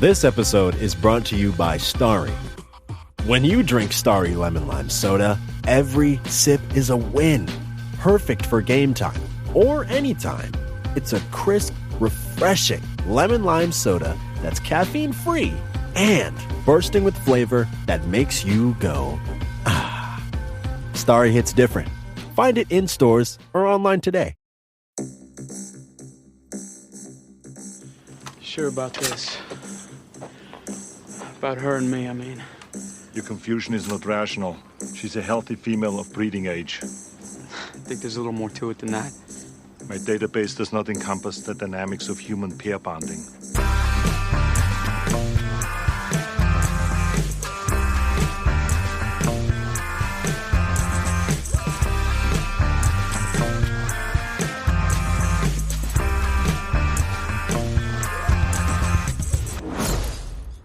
This episode is brought to you by Starry. When you drink Starry Lemon Lime Soda, every sip is a win. Perfect for game time or anytime. It's a crisp, refreshing lemon lime soda that's caffeine-free and bursting with flavor that makes you go, ah. Starry hits different. Find it in stores or online today. Sure about this? About her and me, I mean. Your confusion is not rational. She's a healthy female of breeding age. I think there's a little more to it than that. My database does not encompass the dynamics of human pair bonding.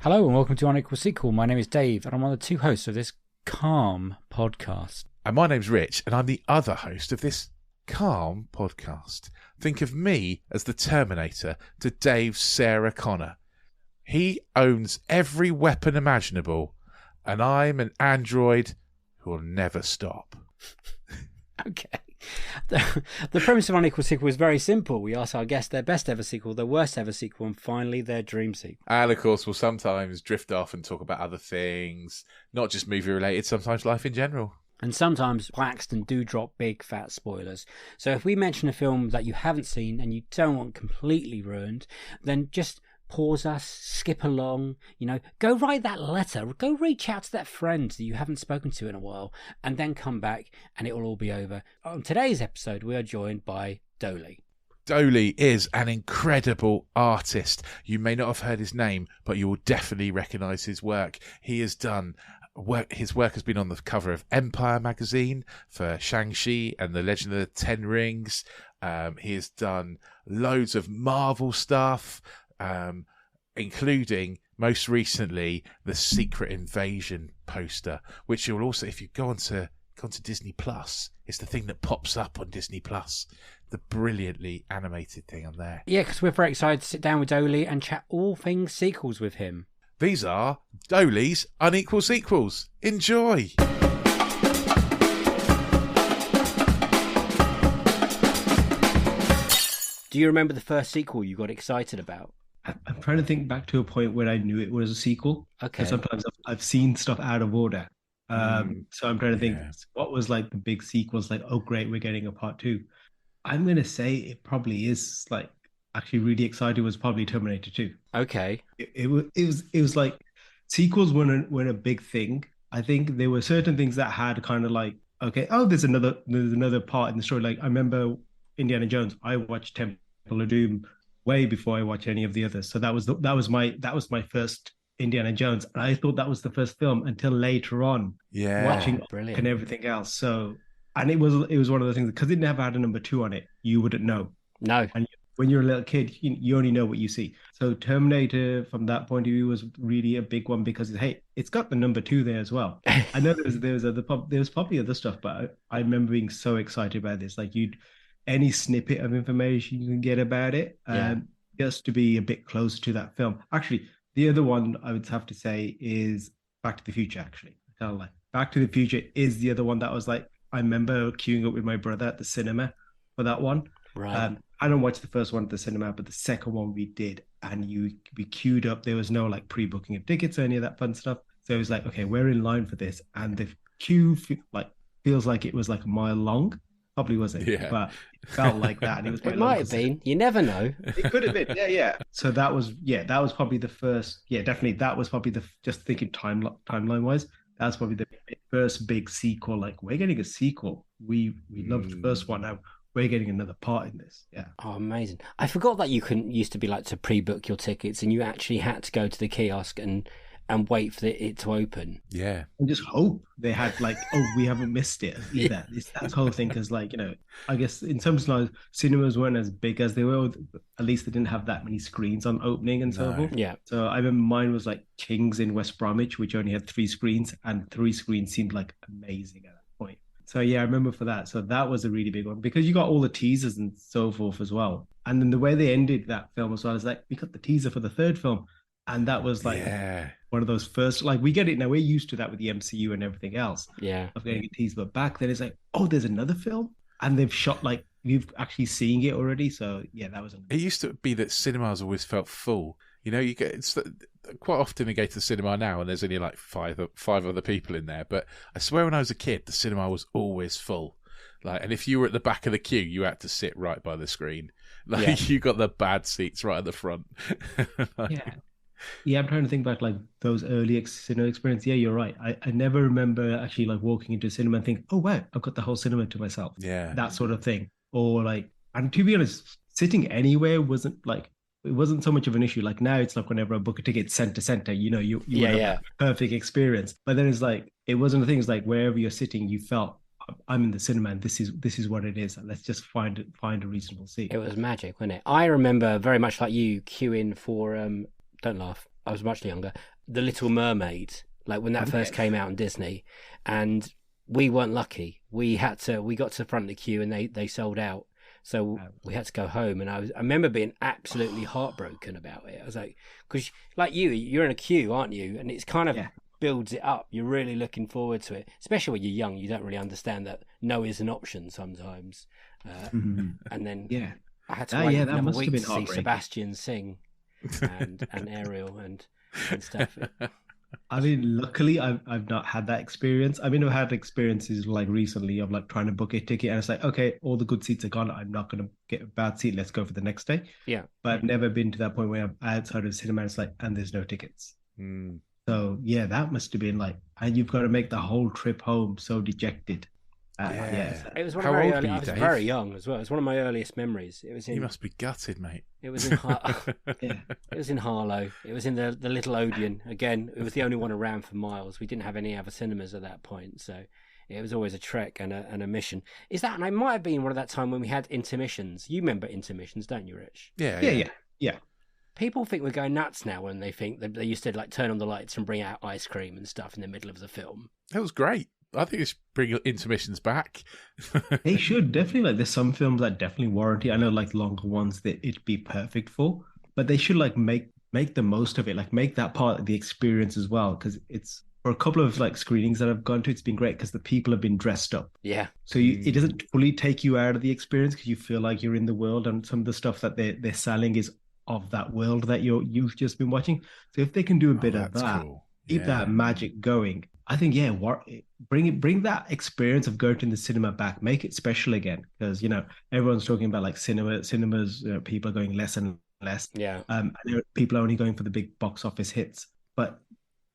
Hello and welcome to Unequal Sequel. My name is Dave and I'm one of the two hosts of this calm podcast. And my name's Rich and I'm the other host of this calm podcast. Think of me as the Terminator to Dave's Sarah Connor. He owns every weapon imaginable and I'm an android who will never stop. Okay. The premise of Unequal Sequel is very simple. We ask our guests their best ever sequel, their worst ever sequel, and finally their dream sequel. And of course we'll sometimes drift off and talk about other things, not just movie related, sometimes life in general. And sometimes Claxton do drop big fat spoilers. So if we mention a film that you haven't seen and you don't want completely ruined, then just pause us, skip along, go write that letter, go reach out to that friend that you haven't spoken to in a while, and then come back and it will all be over. On today's episode, we are joined by Doaly. Doaly is an incredible artist. You may not have heard his name, but you will definitely recognise his work. He has done work. His work has been on the cover of Empire magazine for Shang-Chi and the Legend of the Ten Rings. He has done loads of Marvel stuff, including most recently the Secret Invasion poster, which you'll also, if you go onto Disney Plus, it's the thing that pops up on Disney Plus, the brilliantly animated thing on there. Yeah, because we're very excited to sit down with Doaly and chat all things sequels with him. These are Doaly's Unequal Sequels. Enjoy! Do you remember the first sequel you got excited about? I'm trying to think back to a point where I knew it was a sequel. Okay. Sometimes I've seen stuff out of order. So I'm trying to think, what was like the big sequels? Like, oh great, we're getting a part 2. I'm going to say it probably is like actually really excited was probably Terminator 2. Okay. It was like sequels weren't a big thing. I think there were certain things that had kind of like, okay, oh, there's another part in the story. Like I remember Indiana Jones. I watched Temple of Doom way before I watch any of the others. So that was my first Indiana Jones. And I thought that was the first film until later on, watching brilliant. And everything else. So, and it was one of the things, because it never had a number 2 on it, you wouldn't know. No. And when you're a little kid, you only know what you see. So Terminator, from that point of view, was really a big one because, hey, it's got the number 2 there as well. I know there was probably other stuff, but I remember being so excited about this. Like any snippet of information you can get about it, just to be a bit closer to that film. Actually, the other one I would have to say is Back to the Future, actually. I can't lie. Back to the Future is the other one that was like, I remember queuing up with my brother at the cinema for that one. Right. I don't watch the first one at the cinema, but the second one we did, and we queued up. There was no like pre-booking of tickets or any of that fun stuff. So it was like, okay, we're in line for this. And the queue feels like it was like a mile long. Probably wasn't, but it felt like that. And it might have been. You never know. It could have been, yeah. So that was probably the first. Yeah, definitely. That was probably just thinking timeline wise. That's probably the first big sequel. Like, we're getting a sequel. We loved the first one. Now we're getting another part in this. Yeah. Oh, amazing! I forgot that you used to be like to pre-book your tickets, and you actually had to go to the kiosk and wait for it to open. Yeah. And just hope they had like, oh, we haven't missed it either. It's that whole thing, because like, I guess in terms of cinemas weren't as big as they were. At least they didn't have that many screens on opening and so forth. Yeah. So I remember mine was like King's in West Bromwich, which only had 3 screens, and 3 screens seemed like amazing at that point. So yeah, I remember for that. So that was a really big one, because you got all the teasers and so forth as well. And then the way they ended that film as well is like, we got the teaser for the third film. And that was like Yeah. one of those first, like we get it now. We're used to that with the MCU and everything else. Yeah. Of getting a tease, but back then it's like, oh, there's another film, and they've shot like you've actually seeing it already. So yeah, that was. It used to be that cinemas always felt full. You know, quite often you go to the cinema now and there's only like five other people in there. But I swear when I was a kid, the cinema was always full. Like, and if you were at the back of the queue, you had to sit right by the screen. Like you got the bad seats right at the front. Yeah. Yeah, I'm trying to think back like those early cinema experience. Yeah, you're right. I never remember actually like walking into a cinema and think, oh wow, I've got the whole cinema to myself. Yeah. That sort of thing. Or like, and to be honest, sitting anywhere it wasn't so much of an issue. Like now it's like whenever I book a ticket center, you know, you have a perfect experience. But then it's like, it wasn't a thing. It's like wherever you're sitting, you felt I'm in the cinema and this is what it is. Let's just find a reasonable seat. It was magic, wasn't it? I remember very much like you queuing for don't laugh, I was much younger, The Little Mermaid, like when that first came out on Disney, and we weren't lucky. We got to the front of the queue and they sold out. So we had to go home, and I remember being absolutely heartbroken about it. I was like, because like you're in a queue, aren't you? And it's kind of builds it up. You're really looking forward to it, especially when you're young. You don't really understand that no is an option sometimes. And then I had to wait another week to see Sebastian sing and Ariel and stuff. I mean, luckily, I've not had that experience. I mean, I've had experiences like recently of like trying to book a ticket and it's like, okay, all the good seats are gone. I'm not going to get a bad seat. Let's go for the next day. Yeah. But I've never been to that point where I'm outside of the cinema and it's like, and there's no tickets. So yeah, that must have been like, and you've got to make the whole trip home so dejected. It was one of my early, I was very young as well. It was one of my earliest memories. It was in. You must be gutted, mate. It was in. It was in Harlow. It was in the Little Odeon. Again, it was the only one around for miles. We didn't have any other cinemas at that point, so it was always a trek and a mission. Is that? And it might have been one of that time when we had intermissions. You remember intermissions, don't you, Rich? Yeah. People think we're going nuts now when they think that they used to like turn on the lights and bring out ice cream and stuff in the middle of the film. That was great. I think they should bring intermissions back. They should definitely. Like, there's some films that definitely warranty. I know, like longer ones that it'd be perfect for, but they should like make the most of it. Like make that part of the experience as well, because it's for a couple of like screenings that I've gone to. It's been great because the people have been dressed up. Yeah. So it doesn't fully take you out of the experience because you feel like you're in the world, and some of the stuff that they're selling is of that world that you've just been watching. So if they can do a bit of that, cool. Keep that magic going. I think bring that experience of going to the cinema back, make it special again, because everyone's talking about like cinemas. People are going less and less. Yeah. People are only going for the big box office hits, but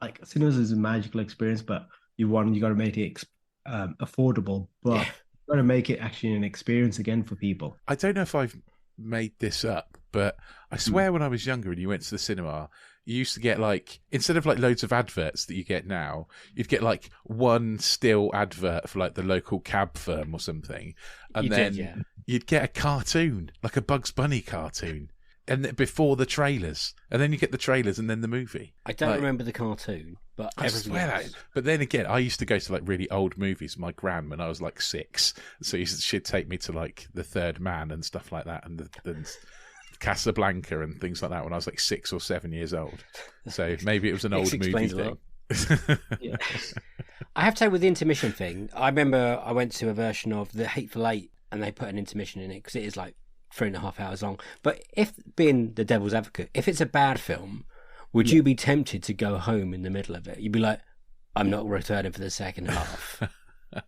like cinemas is a magical experience. But you got to make it affordable, but you got to make it actually an experience again for people. I don't know if I've made this up, but I swear when I was younger and you went to the cinema, you used to get like, instead of like loads of adverts that you get now, you'd get like one still advert for like the local cab firm or something, and you'd get a cartoon, like a Bugs Bunny cartoon, and before the trailers, and then you get the trailers and then the movie. I don't remember the cartoon, but I swear that. But then again, I used to go to like really old movies with my gran when I was like 6, so she'd take me to like The Third Man and stuff like that, and the Casablanca and things like that when I was like 6 or 7 years old. So maybe it was an old movie thing. I have to say, with the intermission thing, I remember I went to a version of The Hateful Eight and they put an intermission in it because it is like 3.5 hours long. But if, being the devil's advocate, if it's a bad film, would you be tempted to go home in the middle of it? You'd be like, I'm not returning for the second half. I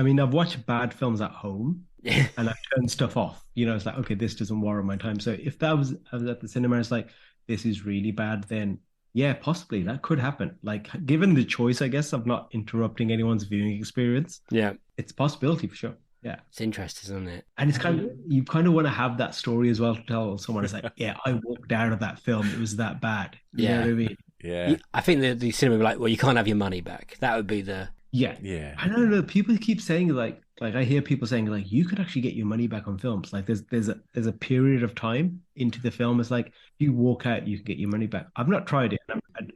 mean, I've watched bad films at home and I've turned stuff off. It's like, okay, this doesn't warrant my time. So if I was at the cinema, it's like, this is really bad, then yeah, possibly that could happen. Like, given the choice, I guess, of not interrupting anyone's viewing experience, it's a possibility for sure. Yeah, it's interesting, isn't it? And it's you kind of want to have that story as well to tell someone. It's like, yeah, I walked out of that film. It was that bad. You know what I mean? Yeah. I think the cinema would be like, well, you can't have your money back. That would be the... Yeah. I don't know. People keep saying like I hear people saying like you could actually get your money back on films. Like there's a period of time into the film. It's like if you walk out, you can get your money back. I've not tried it.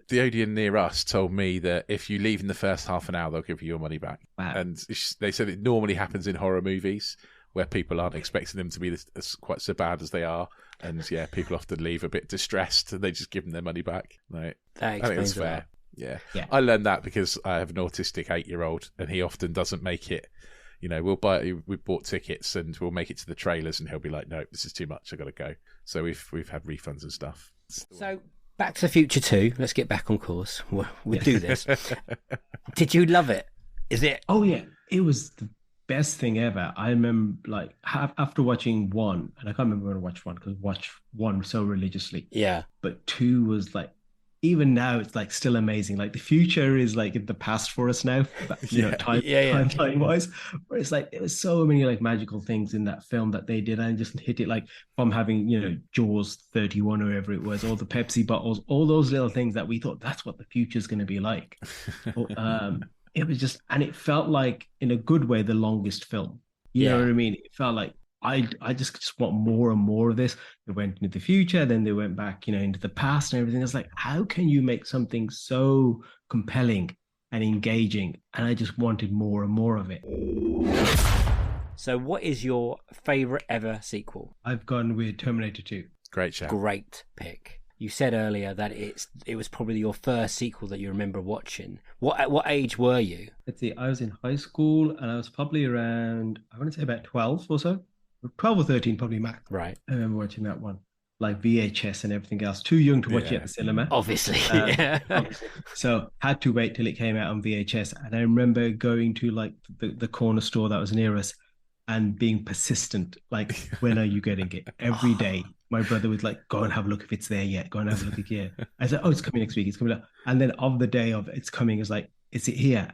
The Odeon near us told me that if you leave in the first half an hour, they'll give you your money back. Wow. And they said it normally happens in horror movies where people aren't expecting them to be quite so bad as they are. And yeah, people often leave a bit distressed and they just give them their money back. Like, That I think it's explains a fair. lot. Yeah. I learned that because I have an autistic 8-year-old and he often doesn't make it. You know, we bought tickets and we'll make it to the trailers and he'll be like, no, this is too much, I gotta go. So we've had refunds and stuff. So Back to the Future 2, let's get back on course. We'll do this. Did you love it? Is it? Oh yeah, it was the best thing ever. I remember like after watching 1, and I can't remember when I watched 1 because I watched 1 so religiously. Yeah. But 2 was like, even now it's like still amazing. Like the future is like in the past for us now, timeline wise. But it's like there was so many like magical things in that film that they did, and just hit it like from having Jaws 31 or whatever it was, all the Pepsi bottles, all those little things that we thought that's what the future's going to be like. It was just, and it felt like in a good way the longest film. You know what I mean? It felt like I just want more and more of this. They went into the future, then they went back, into the past and everything. It's like, how can you make something so compelling and engaging? And I just wanted more and more of it. So what is your favorite ever sequel? I've gone with Terminator 2. Great shout. Great pick. You said earlier that it was probably your first sequel that you remember watching. At what age were you? Let's see, I was in high school and I was probably around, I want to say about 12 or so. 12 or 13 probably max. Right. I remember watching that one, like VHS and everything else. Too young to watch it at the cinema. Obviously. Obviously. So had to wait till it came out on VHS. And I remember going to like the corner store that was near us and being persistent. Like, when are you getting it? Every day. My brother would like, go and have a look if it's there yet. Go and have a look again. I said, oh, it's coming next week. It's coming up. And then of the day of it's coming, is like, is it here?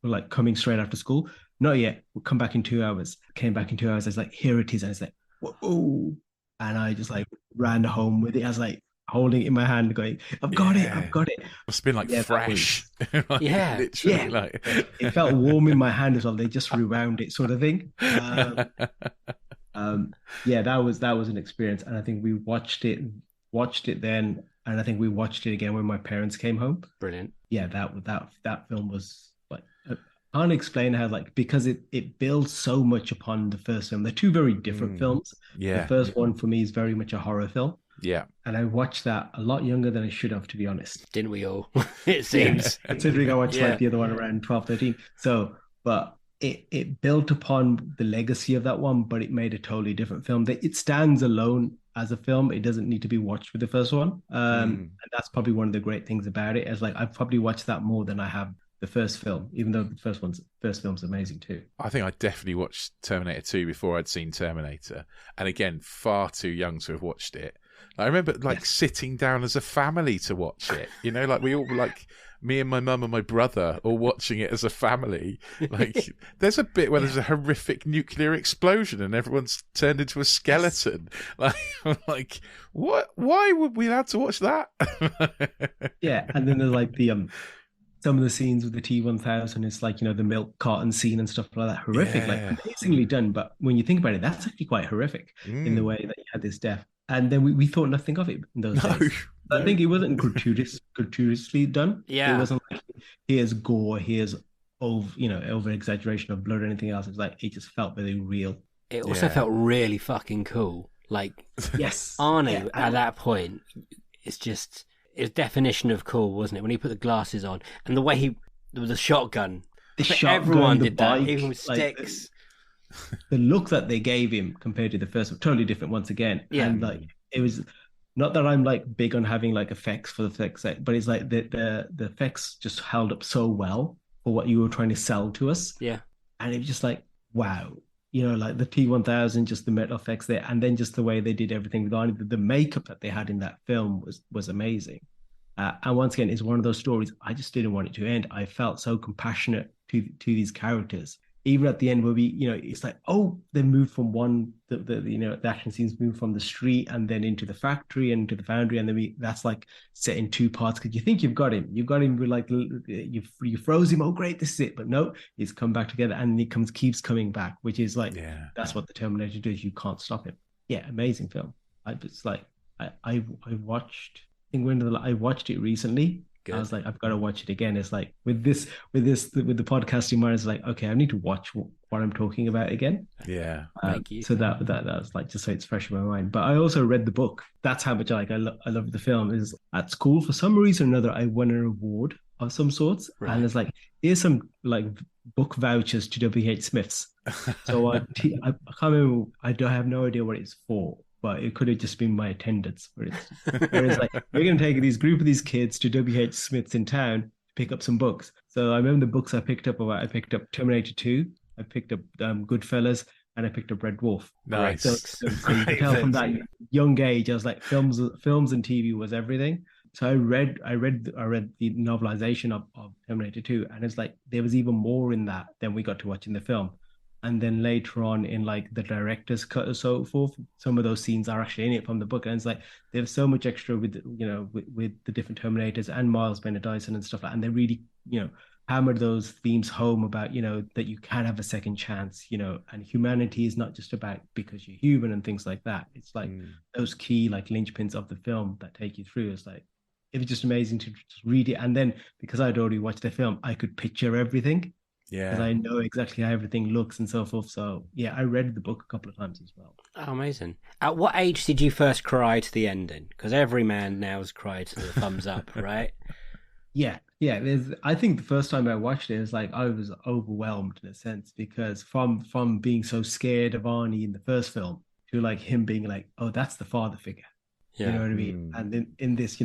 We're like coming straight after school. Not yet. We'll come back in 2 hours. Came back in 2 hours. I was like, here it is. And it's like, whoa. And I just like ran home with it. I was like holding it in my hand going, I've got it. I've got it. It's been like fresh. Like, literally. Like... It felt warm in my hand as well. They just rewound it sort of thing. That was an experience. And I think we watched it then. And I think we watched it again when my parents came home. Brilliant. Yeah, that film was like, I can't explain how, like, because it builds so much upon the first film. They're two very different films. Yeah. The first one for me is very much a horror film. Yeah. And I watched that a lot younger than I should have, to be honest. Didn't we all? It seems. Yeah. Considering I watched like the other one around 12, 13. So, but it built upon the legacy of that one, but it made a totally different film. It stands alone as a film. It doesn't need to be watched with the first one. And that's probably one of the great things about it. As like, I've probably watched that more than I have the first film, even though the first film's amazing too. I think I definitely watched Terminator 2 before I'd seen Terminator. And again, far too young to have watched it. I remember sitting down as a family to watch it. Like we all like me and my mum and my brother all watching it as a family. Like there's a bit where there's a horrific nuclear explosion and everyone's turned into a skeleton. Like what? Why would we allowed to watch that? Yeah, and then there's like the some of the scenes with the T-1000, it's like, the milk carton scene and stuff like that. Horrific, like amazingly done. But when you think about it, that's actually quite horrific in the way that you had this death. And then we thought nothing of it in those days. I think it wasn't gratuitously done. Yeah. It wasn't like, here's gore, here's over exaggeration of blood or anything else. It's like, it just felt very real. It also felt really fucking cool. Like, yes, Arnie at that point, it's just his definition of cool, wasn't it? When he put the glasses on and the way there was a shotgun. Everyone did that, even with sticks. The look that they gave him compared to the first one, totally different once again. Yeah. And like, it was not that I'm like big on having like effects for the effects sake, but it's like the effects just held up so well for what you were trying to sell to us. Yeah. And it was just like, wow. Like the T-1000, just the metal effects there, and then just the way they did everything with Arnie, the makeup that they had in that film was amazing. And once again, it's one of those stories, I just didn't want it to end. I felt so compassionate to these characters. Even at the end where we, it's like, oh, they moved from the action scenes moved from the street and then into the factory and into the foundry. And then that's like set in two parts because you think you've got him. You've got him with like, you froze him. Oh, great, this is it. But no, he's come back together and he keeps coming back, which is like, that's what the Terminator does. You can't stop him. Yeah, amazing film. I watched it recently Good. I was like, I've got to watch it again. It's like with the podcasting mind, it's like, okay, I need to watch what I'm talking about again. Yeah. Thank you. So that was like, just so it's fresh in my mind. But I also read the book. That's how much I love the film. Is at school for some reason or another I won an award of some sorts, Right. and it's like, here's some like book vouchers to W.H. Smith's. So I can't remember. I have no idea what it's for, but it could have just been my attendance. Where it's like, we're going to take these group of these kids to W.H. Smith's in town to pick up some books. So I remember the books I picked up. I picked up Terminator 2. I picked up Goodfellas, and I picked up Red Dwarf. Nice. So you can tell from that young age, I was like, films and TV was everything. So I read the novelization of Terminator 2, and it's like there was even more in that than we got to watch in the film. And then later on in like the director's cut or so forth, some of those scenes are actually in it from the book. And it's like there's so much extra with the different Terminators and Miles Bennett Dyson and stuff like that. And they really, hammered those themes home about, that you can have a second chance, and humanity is not just about because you're human and things like that. It's like those key like linchpins of the film that take you through. It's like, it was just amazing to just read it. And then because I'd already watched the film, I could picture everything. Yeah. Because I know exactly how everything looks and so forth. So yeah, I read the book a couple of times as well. Oh, amazing. At what age did you first cry to the ending? Because every man now has cried to the thumbs up, right? Yeah. I think the first time I watched it, it was like I was overwhelmed in a sense, because from being so scared of Arnie in the first film to like him being like, oh, that's the father figure. Yeah. You know what I mean? And in this,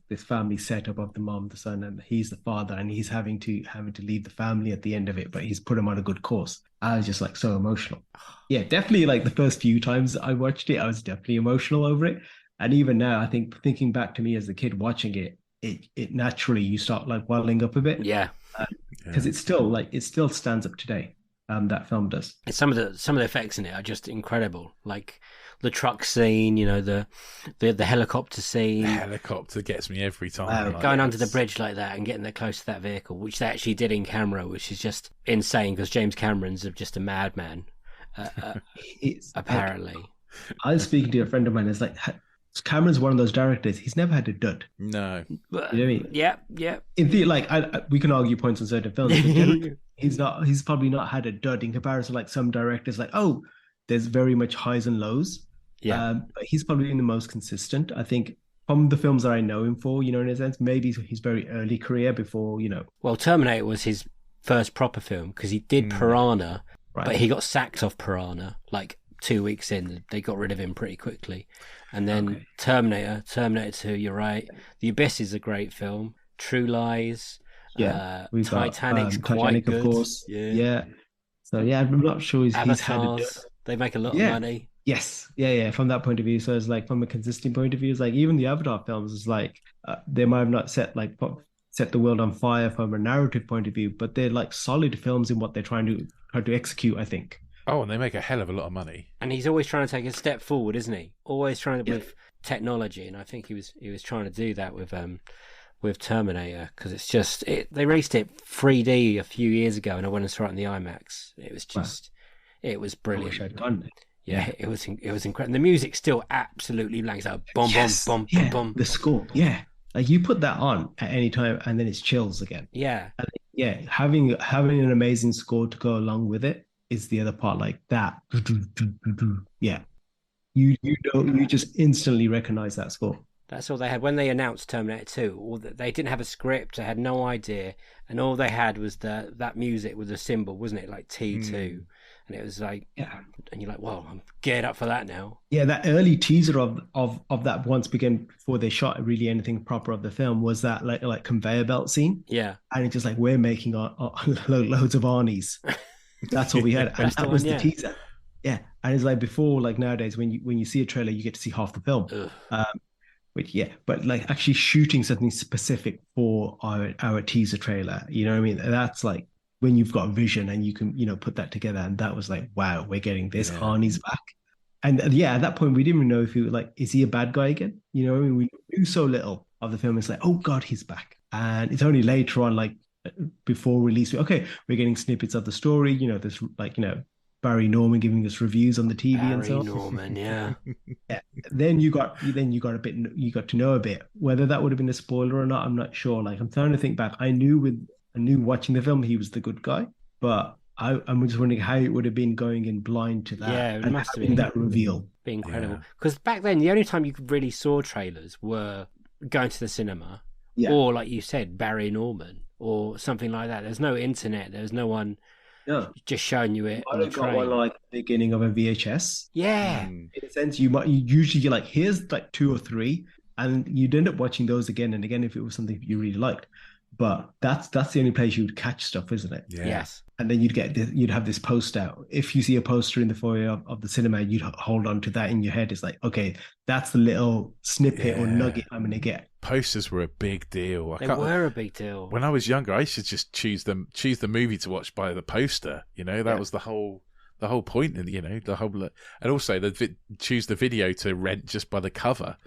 this family setup of the mom, the son, and he's the father, and he's having to leave the family at the end of it, but he's put him on a good course. I was just like so emotional. Yeah, definitely. Like the first few times I watched it, I was definitely emotional over it. And even now, I think thinking back to me as a kid watching it, it naturally you start like welling up a bit. Yeah, because it still stands up today. That film does. And some of the effects in it are just incredible. Like the truck scene, the helicopter scene. The helicopter gets me every time. Going under the bridge like that and getting that close to that vehicle, which they actually did in camera, which is just insane because James Cameron's just a madman. Apparently, I was speaking to a friend of mine. It's like Cameron's one of those directors. He's never had a dud. No, you know what I mean? Yeah. In theory, like we can argue points on certain films. But he's probably not had a dud in comparison to like some directors. Like, oh, there's very much highs and lows. Yeah, but he's probably been the most consistent, I think, from the films that I know him for. In a sense, maybe his very early career before. Well, Terminator was his first proper film because he did Piranha, right. But he got sacked off Piranha like 2 weeks in. They got rid of him pretty quickly. And then Terminator 2, you're right. The Abyss is a great film. True Lies. Yeah. Titanic's quite Titanic, good. Of course. Yeah. So, yeah, I'm not sure he's had a Avatars, they make a lot of money. Yes. Yeah. From that point of view. So it's like from a consistent point of view, it's like even the Avatar films is like they might have not set the world on fire from a narrative point of view, but they're like solid films in what they're trying to execute, I think. Oh, and they make a hell of a lot of money. And he's always trying to take a step forward, isn't he? Always trying to with technology, and I think he was trying to do that with Terminator, because it's just they released it 3D a few years ago, and I went and saw it in the IMAX. It was just it was brilliant. I wish I'd gone. Yeah, it was incredible. The music still absolutely blanks out. Boom, boom, boom, boom. The score, yeah. Like you put that on at any time, and then it's chills again. Yeah, and having an amazing score to go along with it is the other part. Like that, yeah. You just instantly recognize that score. That's all they had when they announced Terminator 2. They didn't have a script. They had no idea, and all they had was that music with a symbol, wasn't it? Like T2, and it was like, and you're like, well, I'm geared up for that now. Yeah, that early teaser of that once began before they shot really anything proper of the film was that like conveyor belt scene. Yeah, and it's just like we're making loads of Arnies. That's all we had, and that was the teaser. Yeah, and it's like before, like nowadays, when you see a trailer, you get to see half the film. But like actually shooting something specific for our teaser trailer, you know what I mean? That's like when you've got a vision and you can, put that together. And that was like, wow, we're getting this. Arnie's back. And at that point, we didn't even know if he was like, is he a bad guy again? You know what I mean? We knew so little of the film. It's like, oh God, he's back. And it's only later on, like before release, okay, we're getting snippets of the story. There's like, Barry Norman giving us reviews on the TV and so Barry on. Norman, yeah. Yeah. Then you got to know a bit. Whether that would have been a spoiler or not, I'm not sure. Like I'm trying to think back. I knew watching the film he was the good guy, but I'm just wondering how it would have been going in blind to that. Yeah, it and must have having been that reveal. Be incredible. Because back then, the only time you really saw trailers were going to the cinema, or like you said, Barry Norman, or something like that. There's no internet. There's no one just showing you it. I got one like the beginning of a VHS. Yeah. In a sense, you usually like here's like 2 or 3, and you'd end up watching those again and again if it was something you really liked. But that's the only place you would catch stuff, isn't it? Yeah. Yes. And then you'd have this post out. If you see a poster in the foyer of the cinema, you'd hold on to that in your head. It's like, okay, that's the little snippet or nugget I'm going to get. Posters were a big deal. They were a big deal. When I was younger, I used to just choose the movie to watch by the poster. You know, that was the whole point. And and also choose the video to rent just by the cover.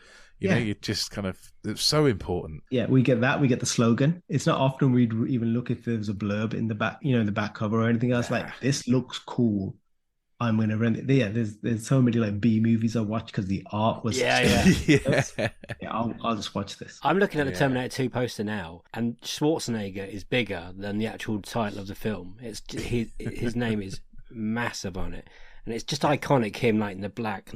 You know, you just kind of, it's so important. Yeah, we get that. We get the slogan. It's not often we'd even look if there's a blurb in the back, the back cover or anything else. Like, this looks cool. I'm going to rent it. Yeah, there's so many like B movies I watched because the art was. I'll just watch this. I'm looking at the Terminator 2 poster now, and Schwarzenegger is bigger than the actual title of the film. It's his name is massive on it, and it's just iconic. Him like in the black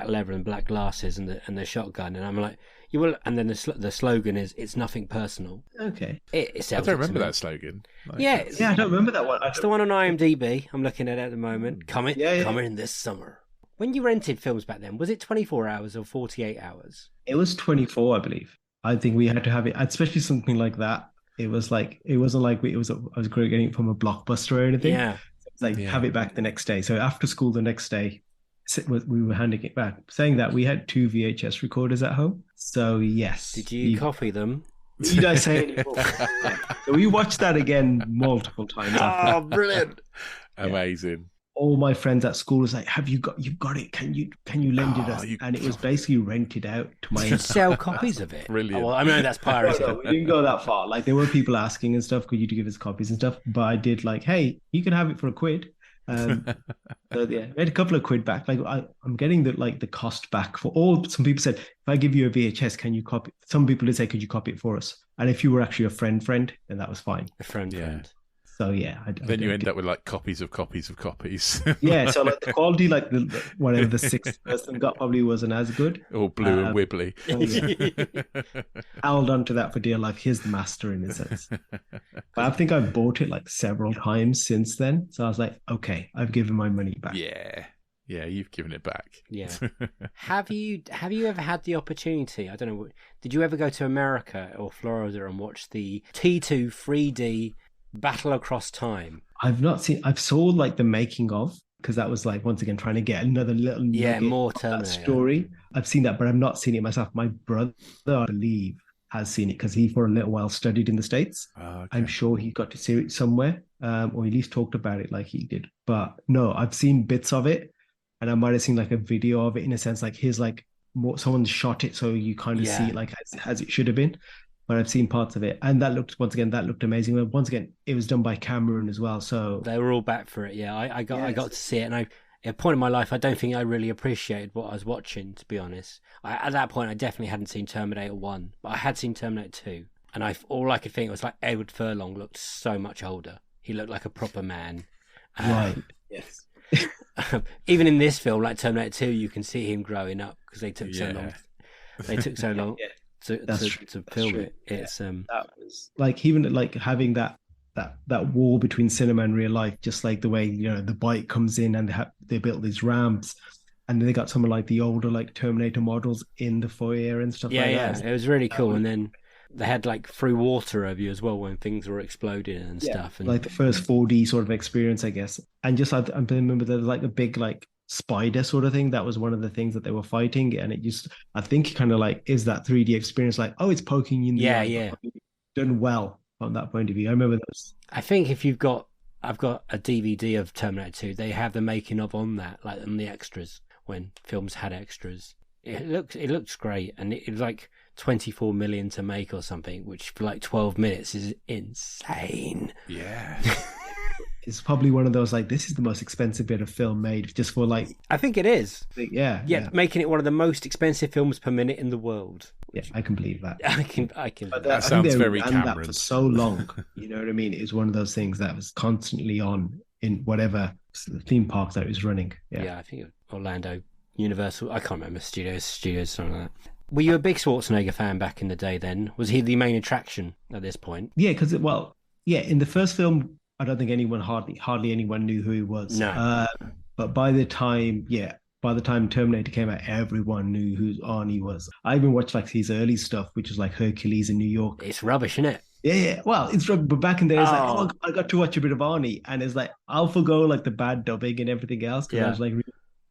leather and black glasses and the shotgun, and I'm like, you will. And then the slogan is, "It's nothing personal." Okay, it I don't remember that slogan. I don't remember that one. It's the one on IMDb. I'm looking at it the moment. Coming this summer. When you rented films back then, was it 24 hours or 48 hours? It was 24, I believe. I think we had to have it, especially something like that. It was like, it wasn't like I was getting it from a Blockbuster or anything. Yeah. It's like, have it back the next day. So after school the next day, we were handing it back. Saying that, we had 2 VHS recorders at home. So yes. Did you copy them? Did I say anymore? So we watched that again multiple times. Oh, brilliant. Amazing. All my friends at school was like, you've got it. Can you lend it us? And it was basically rented out to my sell copies of it. Brilliant. Oh, well, I mean, that's piracy. No, we didn't go that far. Like, there were people asking and stuff, could you give us copies and stuff? But I did like, hey, you can have it for £1. So yeah, I made a couple of quid back. Like, I'm getting the cost back for all. Some people said, if I give you a VHS, can you copy? Some people did say, could you copy it for us? And if you were actually a friend, then that was fine. A friend. So yeah, then you end up with like copies of copies. Yeah, so like the quality, like whatever the 6th person got probably wasn't as good. Or blue and wibbly. I held on to that for dear life. Here's the master in a sense. But I think I've bought it like several times since then. So I was like, okay, I've given my money back. Yeah, you've given it back. Yeah. Have you ever had the opportunity? I don't know. Did you ever go to America or Florida and watch the T2 3D Battle Across Time? I've not seen. I've saw like the making of, because that was like, once again, trying to get another little more Terminator story. I've seen that, but I've not seen it myself. My brother, I believe, has seen it because he for a little while studied in the States. Okay. I'm sure he got to see it somewhere, or at least talked about it like he did. But no, I've seen bits of it, and I might have seen like a video of it, in a sense, like here's like someone shot it, so you kind of see it like as it should have been. But I've seen parts of it, and that looked amazing. But once again, it was done by Cameron as well, so they were all back for it. Yeah, I got to see it, and at a point in my life, I don't think I really appreciated what I was watching. To be honest, at that point, I definitely hadn't seen Terminator 1, but I had seen Terminator 2, and all I could think was like Edward Furlong looked so much older. He looked like a proper man. Right. Yes. Even in this film, like Terminator 2, you can see him growing up because they took so long. They took so long. To film it. It's that was like, even like having that war between cinema and real life, just like the way the bike comes in and they built these ramps, and then they got some of like the older like Terminator models in the foyer and stuff like that. It was really cool. And then they had like through water over you as well when things were exploding and stuff, and like the first 4D sort of experience, I guess. And just I remember there was like a big like spider sort of thing. That was one of the things that they were fighting, and it just, I think, kind of like is that 3D experience, like, oh, it's poking you in the eye. Done well from that point of view. I remember those. I think if I've got a DVD of Terminator 2, they have the making of on that, like on the extras, when films had extras. It looks great, and it was like 24 million to make or something, which for like 12 minutes is insane. Yeah. It's probably one of those like, this is the most expensive bit of film made just for like, I think it is. yeah. Making it one of the most expensive films per minute in the world. Yeah, I can believe that. I can. But That I think sounds they very ran that Cameron. for so long. You know what I mean? It was one of those things that was constantly on in whatever theme park that it was running. Yeah, I think Orlando, Universal. I can't remember studios, something like that. Were you a big Schwarzenegger fan back in the day? Then was he the main attraction at this point? Yeah, because in the first film, I don't think hardly anyone knew who he was. No. But by the time Terminator came out, everyone knew who Arnie was. I even watched like his early stuff, which was like Hercules in New York. It's rubbish, isn't it? Yeah. Well, it's rubbish, but back in there, it's like, I got to watch a bit of Arnie, and it's like I'll forgo like the bad dubbing and everything else because I was like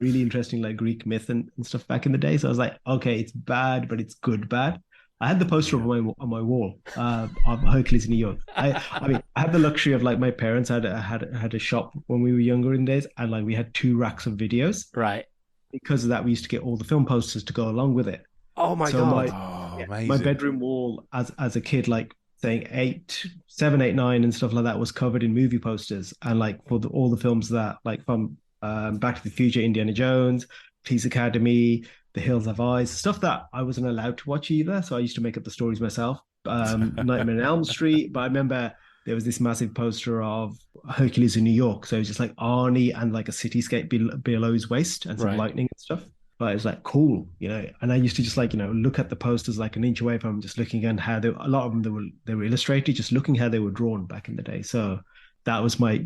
really interesting like Greek myth and stuff back in the day. So I was like, okay, it's bad, but it's good bad. I had the poster on my wall of Hercules in New York. I mean, I had the luxury of like my parents had a shop when we were younger in days, and like we had 2 racks of videos. Right. Because of that, we used to get all the film posters to go along with it. Oh my god! My bedroom wall as a kid, like saying 7, 8, 9 and stuff like that, was covered in movie posters, and like for all the films that like from Back to the Future, Indiana Jones, Police Academy, The Hills Have Eyes, stuff that I wasn't allowed to watch either. So I used to make up the stories myself. Nightmare on Elm Street, but I remember there was this massive poster of Hercules in New York. So it was just like Arnie and like a cityscape below his waist and some lightning and stuff. But it was like cool, you know. And I used to just like, you know, look at the posters like an inch away from them, just looking at how a lot of them they were illustrated, just looking how they were drawn back in the day. So that was my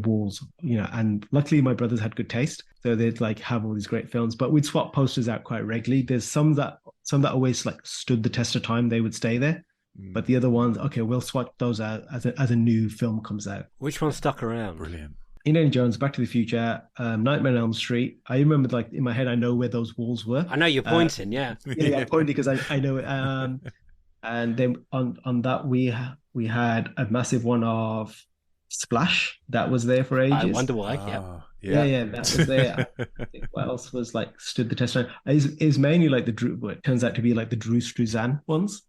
walls, you know. And luckily my brothers had good taste, so they'd like have all these great films. But we'd swap posters out quite regularly. There's some that always like stood the test of time. They would stay there. But the other ones, okay, we'll swap those out as a new film comes out. Which one stuck around? Brilliant. Indiana Jones, Back to the Future, Nightmare on Elm Street. I remember, like in my head, I know where those walls were. I know you're pointing, yeah. Yeah, I'm pointing because I know it. And then on that we had a massive one of Splash that was there for ages. I wonder why. Yeah, that was there. I think what else was like stood the test of time? It's mainly like what turns out to be like the Drew Struzan ones.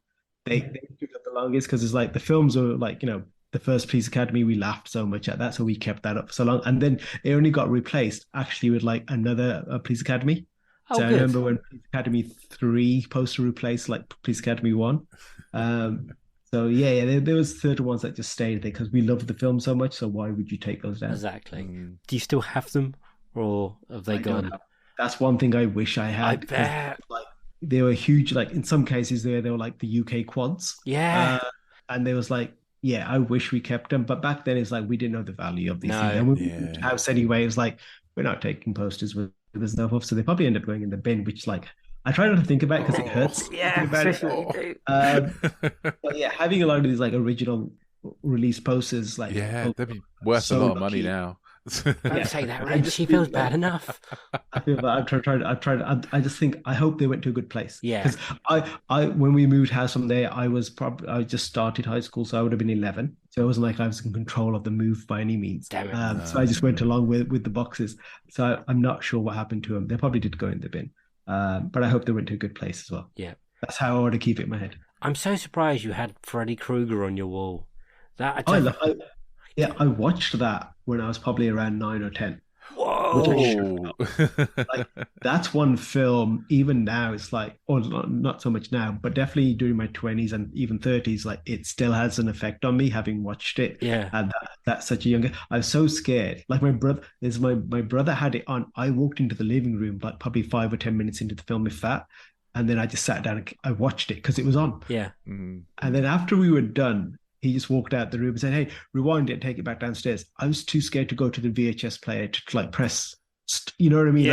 They took up the longest because it's like the films are like, you know, the first Police Academy, we laughed so much at that, so we kept that up for so long, and then it only got replaced actually with like another Police Academy. Oh, so good. I remember when Police Academy 3 poster replaced like Police Academy 1. So there was certain ones that just stayed there because we loved the film so much. So why would you take those down? Exactly. Do you still have them, or have they gone? That's one thing I wish I had. I bet. Like, they were huge. Like in some cases, they were like the UK quads. Yeah. And there was like, yeah, I wish we kept them. But back then, it's like we didn't know the value of these things. And when we moved house anyway, it was like we're not taking posters with stuff off, so they probably end up going in the bin. Which like I try not to think about because it hurts. Yeah, especially what you do. But yeah, having a lot of these like original release posters, like they'd be worth so a lot of money now. Don't say that, Rich. She feels bad enough. I feel that I just think I hope they went to a good place. Yeah. Because I when we moved house from there, I just started high school, so I would have been 11. So it wasn't like I was in control of the move by any means. Damn it. So I just went along with the boxes. So I'm not sure what happened to them. They probably did go in the bin. But I hope they went to a good place as well. Yeah. That's how I want to keep it in my head. I'm so surprised you had Freddy Krueger on your wall. I watched that when I was probably around 9 or 10. Whoa! Like, that's one film, even now, it's like, or not so much now, but definitely during my 20s and even 30s, like it still has an effect on me having watched it. Yeah. And that's such a young, I was so scared. Like my brother had it on. I walked into the living room, like probably 5 or 10 minutes into the film, if that. And then I just sat down and I watched it because it was on. Yeah. And then after we were done, he just walked out the room and said, "Hey, rewind it and take it back downstairs." I was too scared to go to the VHS player to like press, you know what I mean?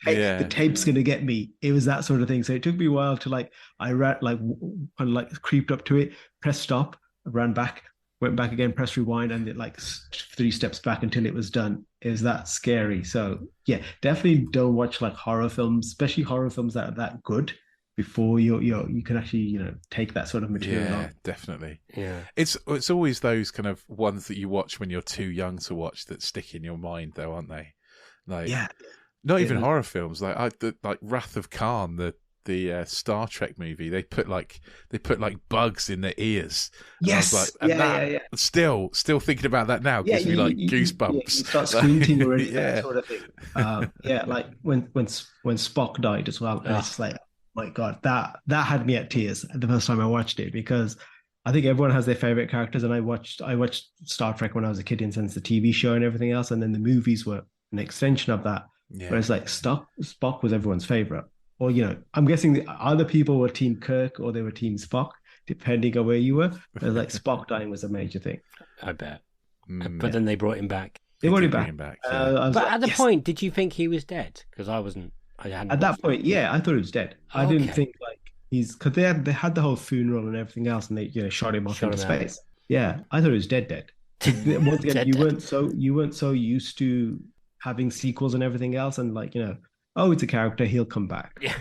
The tape's going to get me. It was that sort of thing. So it took me a while to like, I ran, like kind of like creeped up to it, pressed stop, ran back, went back again, pressed rewind, and it like 3 steps back until it was done. It was that scary. So yeah, definitely don't watch like horror films, especially horror films that are that good, before you can actually take that sort of material on. Definitely. Yeah, it's always those kind of ones that you watch when you're too young to watch that stick in your mind, though, aren't they? Like, not even horror films. Like Wrath of Khan, the the Star Trek movie, they put like bugs in their ears. And Yes, I was like, yeah. Still thinking about that now gives me like goosebumps. You start squinting already, Yeah. that sort of thing. Like when Spock died as well, and it's just like, my God, that had me at tears the first time I watched it, because I think everyone has their favorite characters, and I watched Star Trek when I was a kid, in sense the TV show and everything else, and then the movies were an extension of that. Yeah. Whereas like Spock was everyone's favorite, or I'm guessing the other people were Team Kirk or they were Team Spock, depending on where you were. Whereas like Spock dying was a major thing. I bet. But then they brought him back. They brought him Bring back. him back, But at the point, did you think he was dead? Because I wasn't. I hadn't. At that point, yeah, I thought he was dead. I didn't think like because they had the whole funeral and everything else, and they shot him off into space. Yeah, I thought he was dead. Once again, you weren't so used to having sequels and everything else, and like oh, it's a character, he'll come back. Like,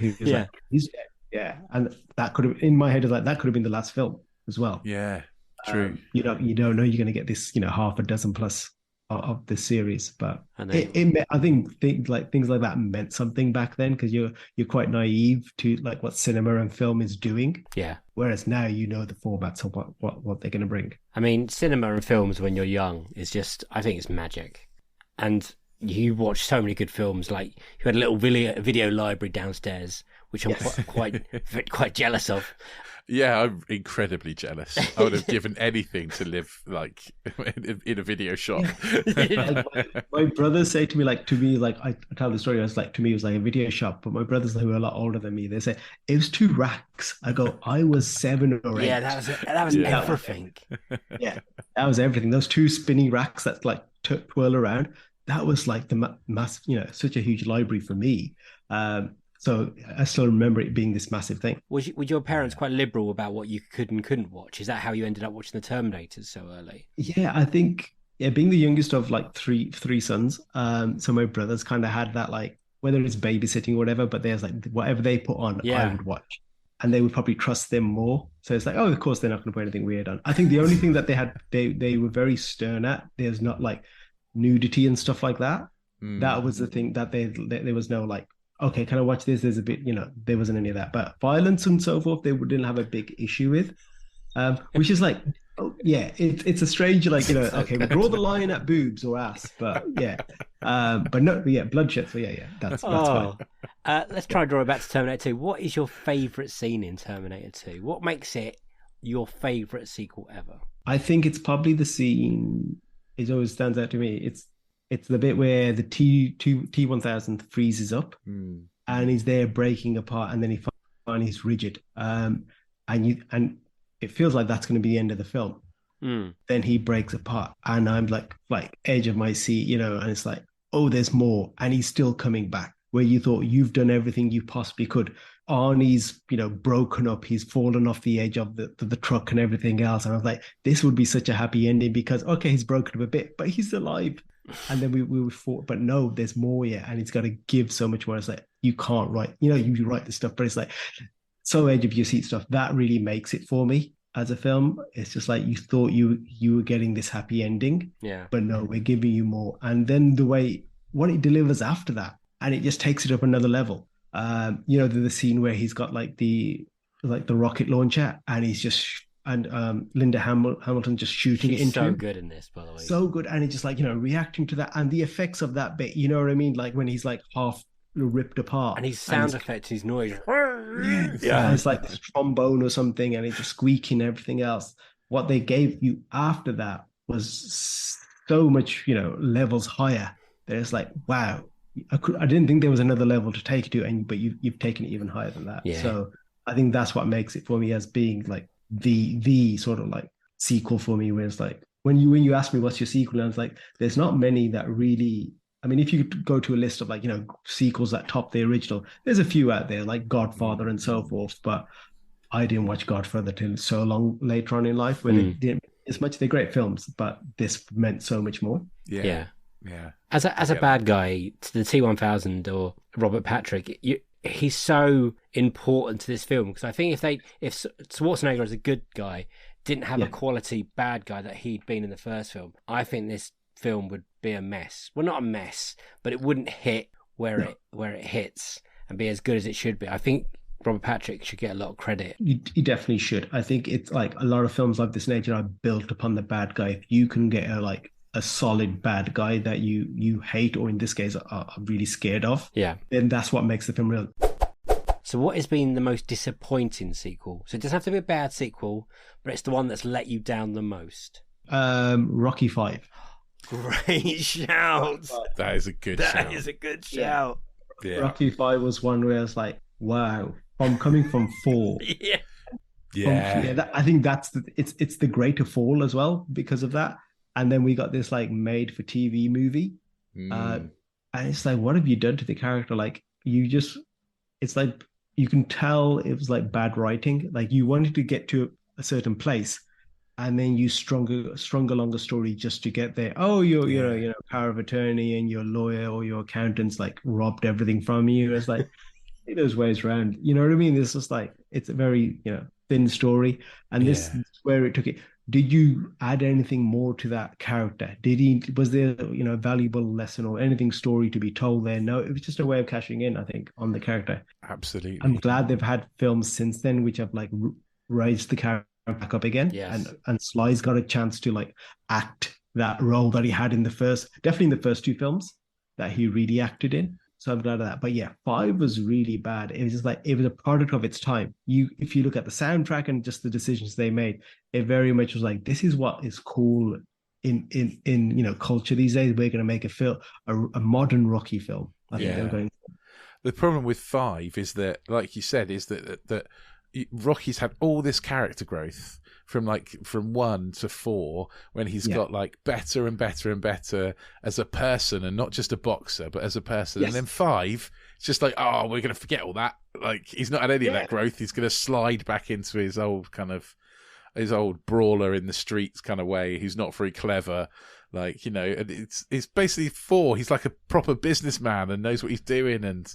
he's dead. Yeah, and that could have, in my head, is like that could have been the last film as well. Yeah, true. You don't know you're going to get this half a dozen plus of the series, but I think things like that meant something back then, because you're quite naive to like what cinema and film is doing. Yeah. Whereas now the formats of what they're going to bring. I mean, cinema and films when you're young is just, I think it's magic, and you watch so many good films. Like you had a little video library downstairs, which I'm quite jealous of. Yeah, I'm incredibly jealous. I would have given anything to live like in a video shop. My brothers say to me, I tell the story. I was like, to me, it was like a video shop. But my brothers, who are a lot older than me, they say it was 2 racks. I go, I was 7 or 8. Yeah, that was everything. Yeah, that was everything. Those 2 spinning racks that like twirl around. That was like the mass, such a huge library for me. So I still remember it being this massive thing. Were your parents quite liberal about what you could and couldn't watch? Is that how you ended up watching the Terminators so early? Yeah, I think, being the youngest of like three sons, so my brothers kind of had that, like, whether it's babysitting or whatever, but there's like whatever they put on, I would watch. And they would probably trust them more. So it's like, oh, of course they're not going to put anything weird on. I think the only thing that they were very stern at, there's not like nudity and stuff like that. That was the thing that there was no like, okay, can I watch this? There's a bit, there wasn't any of that. But violence and so forth, they didn't have a big issue with, which is like, it's a strange, like, okay, we draw the line at boobs or ass, but bloodshed. So that's fine. Let's try and draw it back to Terminator 2. What is your favourite scene in Terminator 2? What makes it your favourite sequel ever? I think it's probably the scene. It always stands out to me. It's the bit where the T-1000 freezes up and he's there breaking apart, and then he finally is rigid. And it feels like that's going to be the end of the film. Then he breaks apart, and I'm like edge of my seat, and it's like, oh, there's more, and he's still coming back. Where you thought you've done everything you possibly could. Arnie's, broken up. He's fallen off the edge of the truck and everything else. And I was like, this would be such a happy ending, because okay, he's broken up a bit, but he's alive. And then we fought, but no, there's more, and it's got to give so much more. It's like, you can't write, you write the stuff, but it's like so edge of your seat stuff that really makes it for me as a film. It's just like, you thought you were getting this happy ending, but no, we're giving you more. And then what it delivers after that, and it just takes it up another level. The scene where he's got like the rocket launcher, and he's just Linda Hamilton just shooting it into him. So good in this, by the way. So good, and it's just like reacting to that, and the effects of that bit. You know what I mean? Like when he's like half ripped apart, and his sound effects, his noise. It's like this trombone or something, and it's just squeaking and everything else. What they gave you after that was so much, levels higher. That it's like, wow. I didn't think there was another level to take it to, but you've taken it even higher than that. Yeah. So I think that's what makes it for me as being like the sort of like sequel for me. Where it's like when you ask me what's your sequel, and I was like, there's not many that really. I mean, if you go to a list of like sequels that top the original, there's a few out there like Godfather and so forth. But I didn't watch Godfather till so long later on in life, where they didn't as much. They're great films, but this meant so much more. Yeah. As a bad guy, to the T-1000 or Robert Patrick, he's so important to this film, because I think if Schwarzenegger as a good guy didn't have a quality bad guy that he'd been in the first film, I think this film would be a mess. Well, not a mess, but it wouldn't hit where it hits and be as good as it should be. I think Robert Patrick should get a lot of credit. You definitely should. I think it's like a lot of films of this nature are built upon the bad guy. If you can get a solid bad guy that you hate, or in this case are really scared of, then that's what makes the film real. So what has been the most disappointing sequel? So it doesn't have to be a bad sequel, but it's the one that's let you down the most. Rocky 5. Great shout. That is a good shout. That is a good shout. Yeah. Rocky 5 was one where I was like, wow, I'm coming from 4. I think that's it's the greater fall as well because of that. And then we got this like made for TV movie. And it's like, what have you done to the character? Like it's like you can tell it was like bad writing. Like you wanted to get to a certain place, and then you strung along a story just to get there. Oh, your power of attorney and your lawyer or your accountants like robbed everything from you. It's like there's ways around. You know what I mean? It's just like it's a very thin story, and this is where it took it. Did you add anything more to that character? Was there a valuable lesson or anything story to be told there? No, it was just a way of cashing in, I think, on the character. Absolutely. I'm glad they've had films since then which have like raised the character back up again. Yes. And Sly's got a chance to like act that role that he had definitely in the first 2 films that he really acted in. So I'm glad of that. But yeah, 5 was really bad. It was just like, it was a product of its time. If you look at the soundtrack and just the decisions they made, it very much was like, this is what is cool in culture these days. We're going to make a modern Rocky film. I think they're going. The problem with 5 is that, like you said, is that Rocky's had all this character growth from 1 to 4, when he's got like better and better and better as a person, and not just a boxer, but as a person. And then 5, it's just like, oh, we're going to forget all that. Like he's not had any of that growth. He's going to slide back into his old brawler in the streets kind of way. Who's not very clever. Like, it's basically 4. He's like a proper businessman and knows what he's doing, and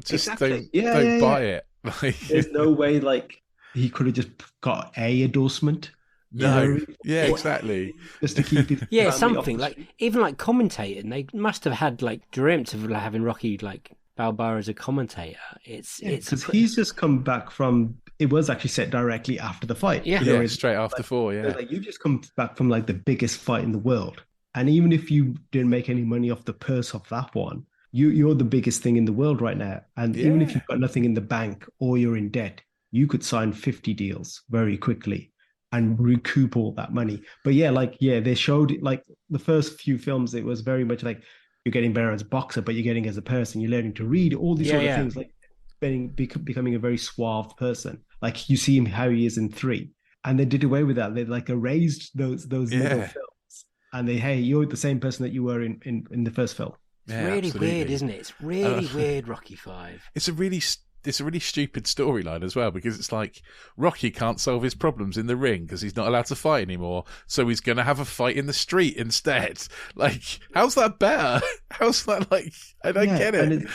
just don't buy it. Like, there's no way like he could have just got a endorsement. No, exactly. Just to keep his something like even like commentating. They must have had like dreamt of having Rocky like Balboa as a commentator. It's because he's just come back from. It was actually set directly after the fight. Straight after like, 4. Yeah, like you just come back from like the biggest fight in the world, and even if you didn't make any money off the purse of that one, you're the biggest thing in the world right now. And even if you've got nothing in the bank or you're in debt, you could sign 50 deals very quickly and recoup all that money. But they showed it, like the first few films, it was very much like you're getting better as a boxer, but you're getting as a person, you're learning to read, all these sort of things, like becoming a very suave person. Like you see him how he is in 3, and they did away with that. They like erased those middle films, and you're the same person that you were in the first film. It's really weird, isn't it? It's really weird, Rocky 5. It's a really stupid storyline as well, because it's like Rocky can't solve his problems in the ring because he's not allowed to fight anymore, so he's going to have a fight in the street instead. Like, how's that better? How's that like? I don't get it.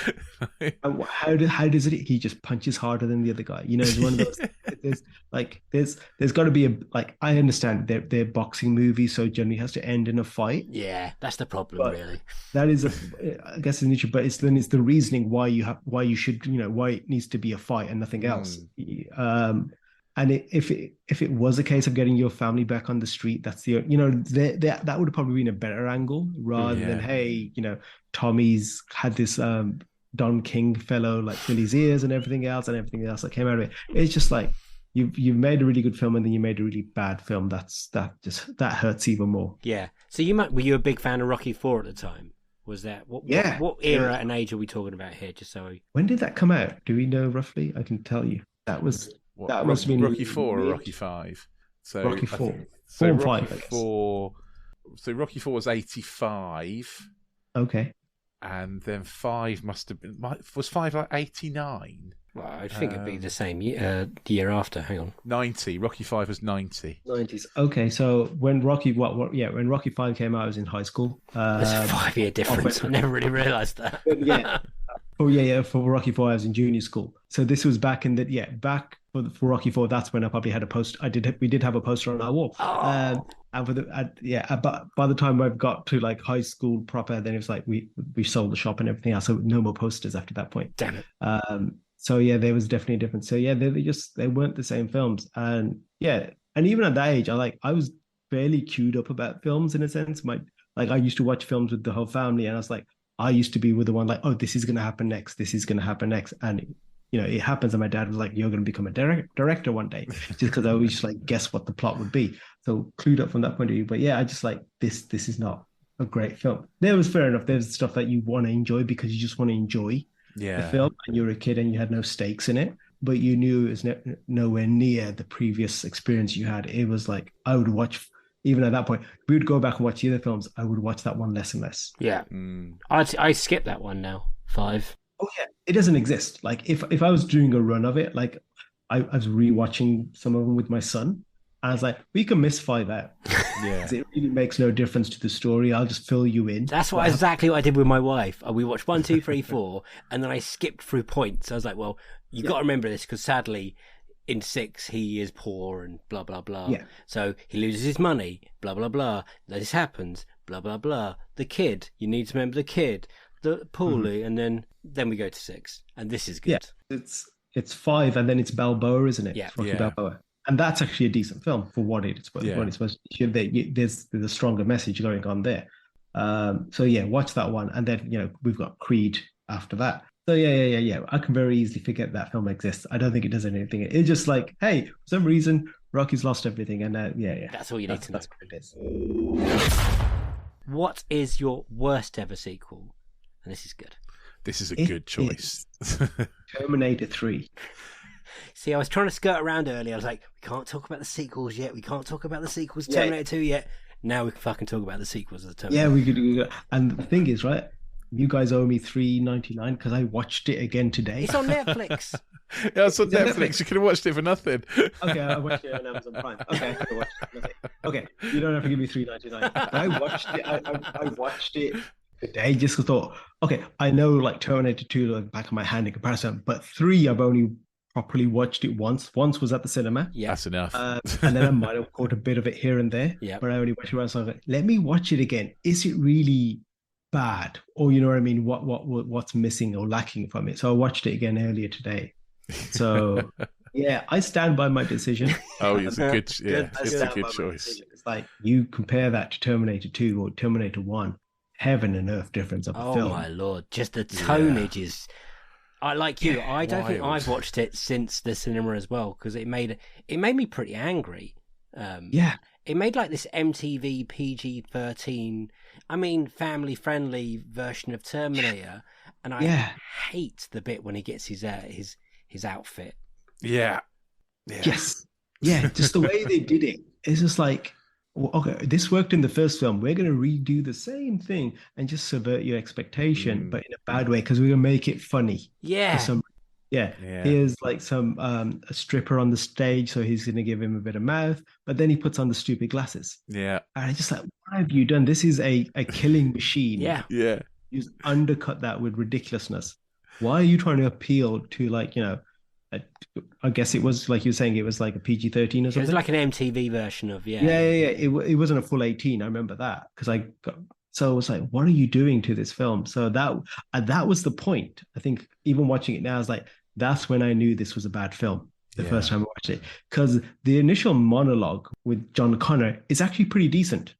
How does it? He just punches harder than the other guy. It's one of those. There's got to be I understand they're boxing movies, so it generally has to end in a fight. Yeah, that's the problem, really. That is I guess an issue, but it's the reasoning why you should why it needs to be a fight and nothing else. And if it was a case of getting your family back on the street, that's that would have probably been a better angle rather than, hey, Tommy's had this Don King fellow like fill his ears and everything else that came out of it. It's just like you've made a really good film and then you made a really bad film. That hurts even more. Yeah. So were you a big fan of Rocky 4 at the time? Was that what era and age are we talking about here? Just so when did that come out? Do we know roughly? I can tell you. Must have been Rocky 4 or Rocky 5. So Rocky 4. 4 and 5. So Rocky 4 was 85. Okay. And then 5 must have been. Was 5 like 89? Well, I think it'd be the same year after. Hang on. 90. Rocky 5 was 90. 90s. Okay, so when Rocky when Rocky 5 came out, I was in high school. There's a 5-year difference. I never really realised that. For Rocky 4, I was in junior school. So this was back in back for Rocky 4. That's when I probably had a poster. We did have a poster on our wall. Oh. But by the time I got to like high school proper, then it was like we sold the shop and everything else. So no more posters after that point. Damn it. So yeah, there was definitely a difference. So yeah, they weren't the same films. And yeah, and even at that age, I was fairly queued up about films in a sense. I used to watch films with the whole family, and I was like, I used to be with the one like, oh, this is gonna happen next, this is gonna happen next, and it happens. And my dad was like, you're gonna become a director one day, just because I always just like guess what the plot would be. So clued up from that point of view. But yeah, I just like this is not a great film. There was fair enough. There's stuff that you want to enjoy because you just want to enjoy the film, and you're a kid and you had no stakes in it, but you knew it was nowhere near the previous experience you had. It was like I would watch, even at that point, we would go back and watch the other films. I would watch that one less and less. Yeah, I skip that one now. 5. Oh yeah, it doesn't exist. Like if I was doing a run of it, like I was rewatching some of them with my son. I was like, we can miss 5 out. Yeah, it really makes no difference to the story. I'll just fill you in. That's exactly what I did with my wife. We watched 1, 2, 3, 4, and then I skipped through points. I was like, well, you got to remember this because sadly, in 6 he is poor and blah blah blah. Yeah. So he loses his money. Blah blah blah. This happens. Blah blah blah. The kid. You need to remember the kid. The Paulie, and then we go to 6, and this is good. Yeah, it's 5, and then it's Balboa, isn't it? Yeah. Rocky Balboa. And that's actually a decent film for what it's supposed to be. There's a stronger message going on there. So yeah, watch that one. And then, we've got Creed after that. So yeah. I can very easily forget that film exists. I don't think it does anything. It's just like, hey, for some reason, Rocky's lost everything. And yeah. That's all you need to know. That's what it is. What is your worst ever sequel? And this is good. This is a good choice. Terminator 3. See, I was trying to skirt around earlier. I was like, we can't talk about the sequels yet. We can't talk about the sequels to Terminator 2 yet. Now we can fucking talk about the sequels of the Terminator. Yeah, we could. And the thing is, right, you guys owe me $3.99 because I watched it again today. It's on Netflix. Yeah, it's on Netflix. You could have watched it for nothing. Okay, I watched it on Amazon Prime. Okay, I watched it. Okay, you don't have to give me $3.99. I watched it. I watched it today just to thought, okay, I know like Terminator 2 like back of my hand in comparison, but 3 I've only properly watched it once. Once was at the cinema. Yeah, that's enough. And then I might have caught a bit of it here and there. Yeah, but I only watched it once. So I was like, let me watch it again. Is it really bad, or you know what I mean? What's missing or lacking from it? So I watched it again earlier today. So yeah, I stand by my decision. Oh, it's a good choice. It's like you compare that to Terminator 2 or Terminator 1, heaven and earth difference of the film. Oh my lord, just the tonnage is. I like you. I don't think I've watched it since the cinema as well because it made me pretty angry. It made like this MTV PG-13, I mean family friendly version of Terminator, and I hate the bit when he gets his outfit. Yeah. Yes. Yeah. Just the way they did it. It's just like, well, okay, this worked in the first film. We're going to redo the same thing and just subvert your expectation, but in a bad way because we're going to make it funny. Yeah. Here's like some a stripper on the stage, so he's going to give him a bit of mouth, but then he puts on the stupid glasses. Yeah. And I just like, what have you done? This is a killing machine. Yeah. Yeah. You just undercut that with ridiculousness. Why are you trying to appeal to like, I guess it was like you were saying, it was like a PG-13 or something. It was like an MTV version of Yeah. It wasn't a full 18. I remember that because so I was like, what are you doing to this film? So that was the point. I think even watching it now, I was like, that's when I knew this was a bad film. The first time I watched it, because the initial monologue with John Connor is actually pretty decent.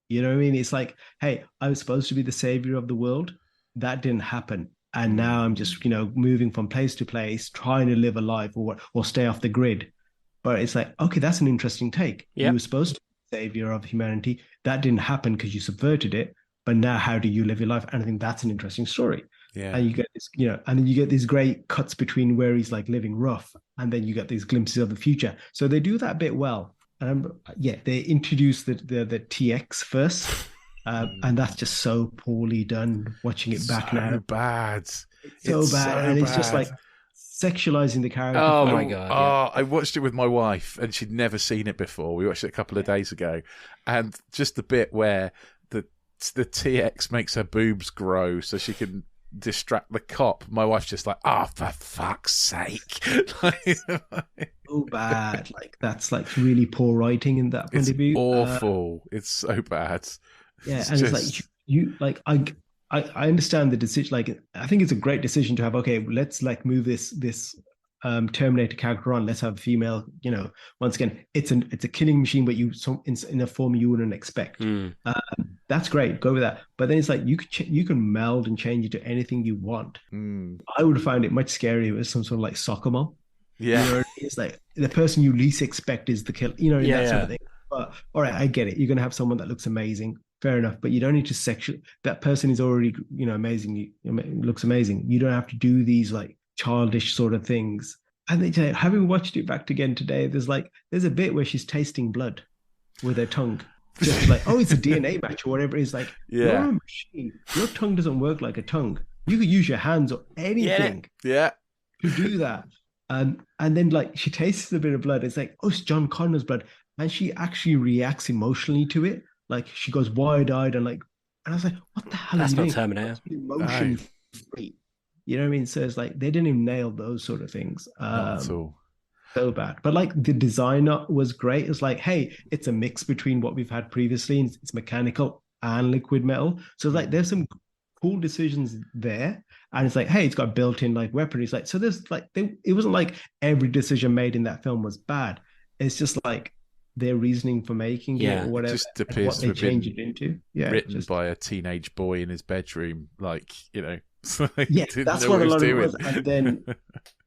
You know what I mean? It's like, hey, I was supposed to be the savior of the world. That didn't happen. And now I'm just, moving from place to place, trying to live a life or stay off the grid. But it's like, okay, that's an interesting take. Yep. You were supposed to be the savior of humanity. That didn't happen because you subverted it. But now how do you live your life? And I think that's an interesting story. Yeah. And you get this, and then you get these great cuts between where he's like living rough. And then you get these glimpses of the future. So they do that bit well. And they introduce the TX first. And that's just so poorly done. Watching it back now, bad. It's so bad, and it's just like sexualizing the character. Oh my god! Oh, I watched it with my wife, and she'd never seen it before. We watched it a couple of days ago, and just the bit where the TX makes her boobs grow so she can distract the cop. My wife's just like, "Oh, for fuck's sake!" So bad. Like that's like really poor writing in that point of view. Awful. It's so bad. Yeah, and it's like you like I I understand the decision. Like, I think it's a great decision to have. Okay, let's like move this Terminator character on. Let's have a female. Once again, it's a killing machine, but in a form you wouldn't expect. That's great. Go with that. But then it's like you can meld and change it to anything you want. I would have found it much scarier if it was some sort of like soccer mom. Yeah, it's like the person you least expect is the killer. That sort of thing. But all right, I get it. You're gonna have someone that looks amazing. Fair enough, but you don't need to that person is already, amazing. Looks amazing. You don't have to do these like childish sort of things. And they, having watched it back again today, there's a bit where she's tasting blood with her tongue. Just like, oh, it's a DNA match or whatever. It's like, you're a machine. Your tongue doesn't work like a tongue. You could use your hands or anything to do that. And then like she tastes a bit of blood. It's like, oh, it's John Connor's blood. And she actually reacts emotionally to it. Like she goes wide-eyed and I was like, what the hell That's are you not doing? Terminator. Emotion free. You know what I mean? So it's like they didn't even nail those sort of things. Not at all. So bad. But like the designer was great. It's like, hey, it's a mix between what we've had previously. And it's mechanical and liquid metal. So it's like there's some cool decisions there. And it's like, hey, it's got built-in like weaponry. It's like, so there's like it wasn't like every decision made in that film was bad. It's just like their reasoning for making it or whatever. It just appears to have change been it into. written by a teenage boy in his bedroom, that's what a lot of it was. And then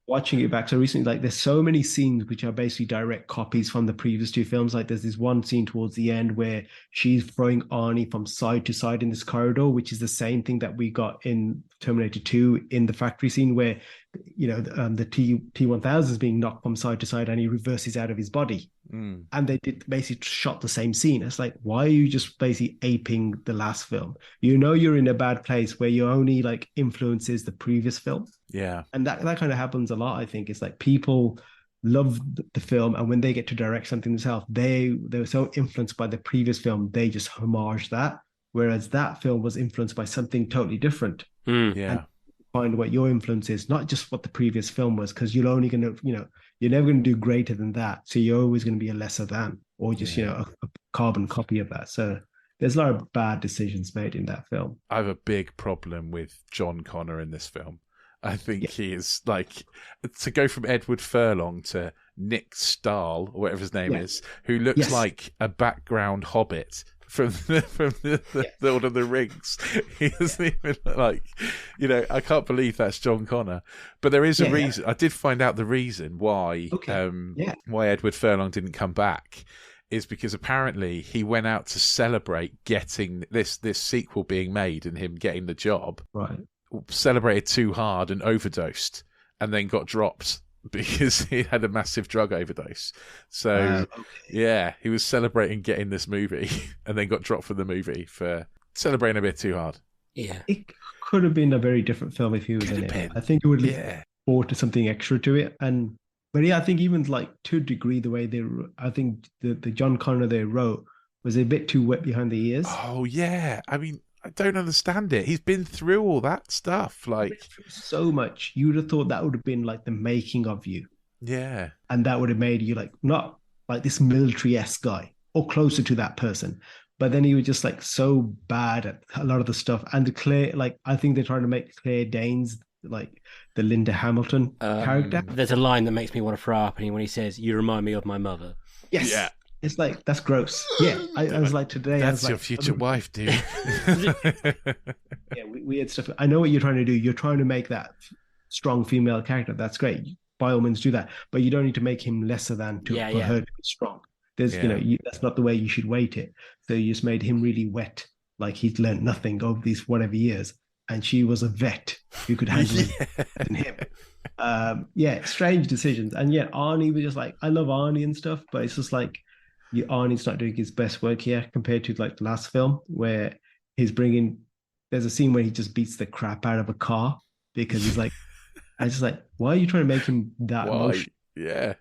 watching it back so recently, like there's so many scenes which are basically direct copies from the previous two films. Like there's this one scene towards the end where she's throwing Arnie from side to side in this corridor, which is the same thing that we got in Terminator 2 in the factory scene where the T-1000 is being knocked from side to side and he reverses out of his body. And they did basically shot the same scene. It's like, why are you just basically aping the last film? You're in a bad place where your only like influences the previous film. Yeah. And that kind of happens a lot, I think. It's like people love the film, and when they get to direct something themselves, they were so influenced by the previous film, they just homage that. Whereas that film was influenced by something totally different. Yeah. And find what your influence is, not just what the previous film was, because you're only going to, you're never going to do greater than that. So you're always going to be a lesser than, or just, a carbon copy of that. So there's a lot of bad decisions made in that film. I have a big problem with John Connor in this film. I think he is like, to go from Edward Furlong to Nick Stahl, or whatever his name is, who looks like a background hobbit from the Lord of the Rings. He doesn't even I can't believe that's John Connor. But there is a reason. I did find out the reason why why Edward Furlong didn't come back is because apparently he went out to celebrate getting this sequel being made and him getting the job. Right. Celebrated too hard and overdosed, and then got dropped because he had a massive drug overdose. So, he was celebrating getting this movie and then got dropped from the movie for celebrating a bit too hard. Yeah. It could have been a very different film if he was in it. I think it would have brought something extra to it. But I think even like to a degree, the way I think the John Connor they wrote was a bit too wet behind the ears. Oh, yeah. I mean, I don't understand it. He's been through all that stuff. Like so much. You would have thought that would have been like the making of you. Yeah. And that would have made you like not like this military-esque guy or closer to that person. But then he was just like so bad at a lot of the stuff. And I think they're trying to make Claire Danes like the Linda Hamilton character. There's a line that makes me want to throw up when he says, "You remind me of my mother." Yes. Yeah. It's like, that's gross. Yeah. I was like, today. That's your future wife, dude. Weird stuff. I know what you're trying to do. You're trying to make that strong female character. That's great. By all means, do that. But you don't need to make him lesser than for her to be strong. There's, that's not the way you should weight it. So you just made him really wet, like he'd learned nothing over these whatever years. And she was a vet who could handle it than him. Strange decisions. And yet Arnie was just like, I love Arnie and stuff, but it's just like, Arnie's not doing his best work here compared to like the last film where there's a scene where he just beats the crap out of a car because he's like, I just like, why are you trying to make him that emotional? Yeah.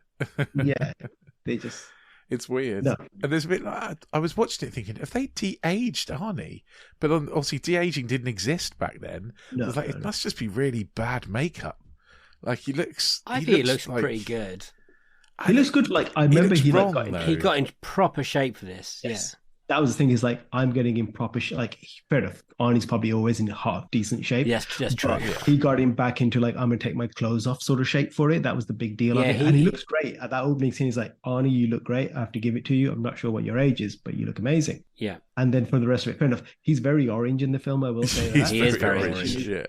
It's weird. No. And there's a bit like, I was watching it thinking, have they de-aged Arnie? But obviously de-aging didn't exist back then. I was like, it must just be really bad makeup. Like he looks pretty good. He looks good. Like I remember he got in proper shape for this. Yes. that was the thing, is like, I'm getting in proper like, fair enough, Arnie's probably always in half decent shape. Yes, that's true. He got him back into like, I'm gonna take my clothes off sort of shape for it. That was the big deal of it. And he looks great at that opening scene. He's like, Arnie, you look great, I have to give it to you. I'm not sure what your age is, but you look amazing. Yeah. And then for the rest of it, fair enough, he's very orange in the film, I will say that. He is very orange. Yeah.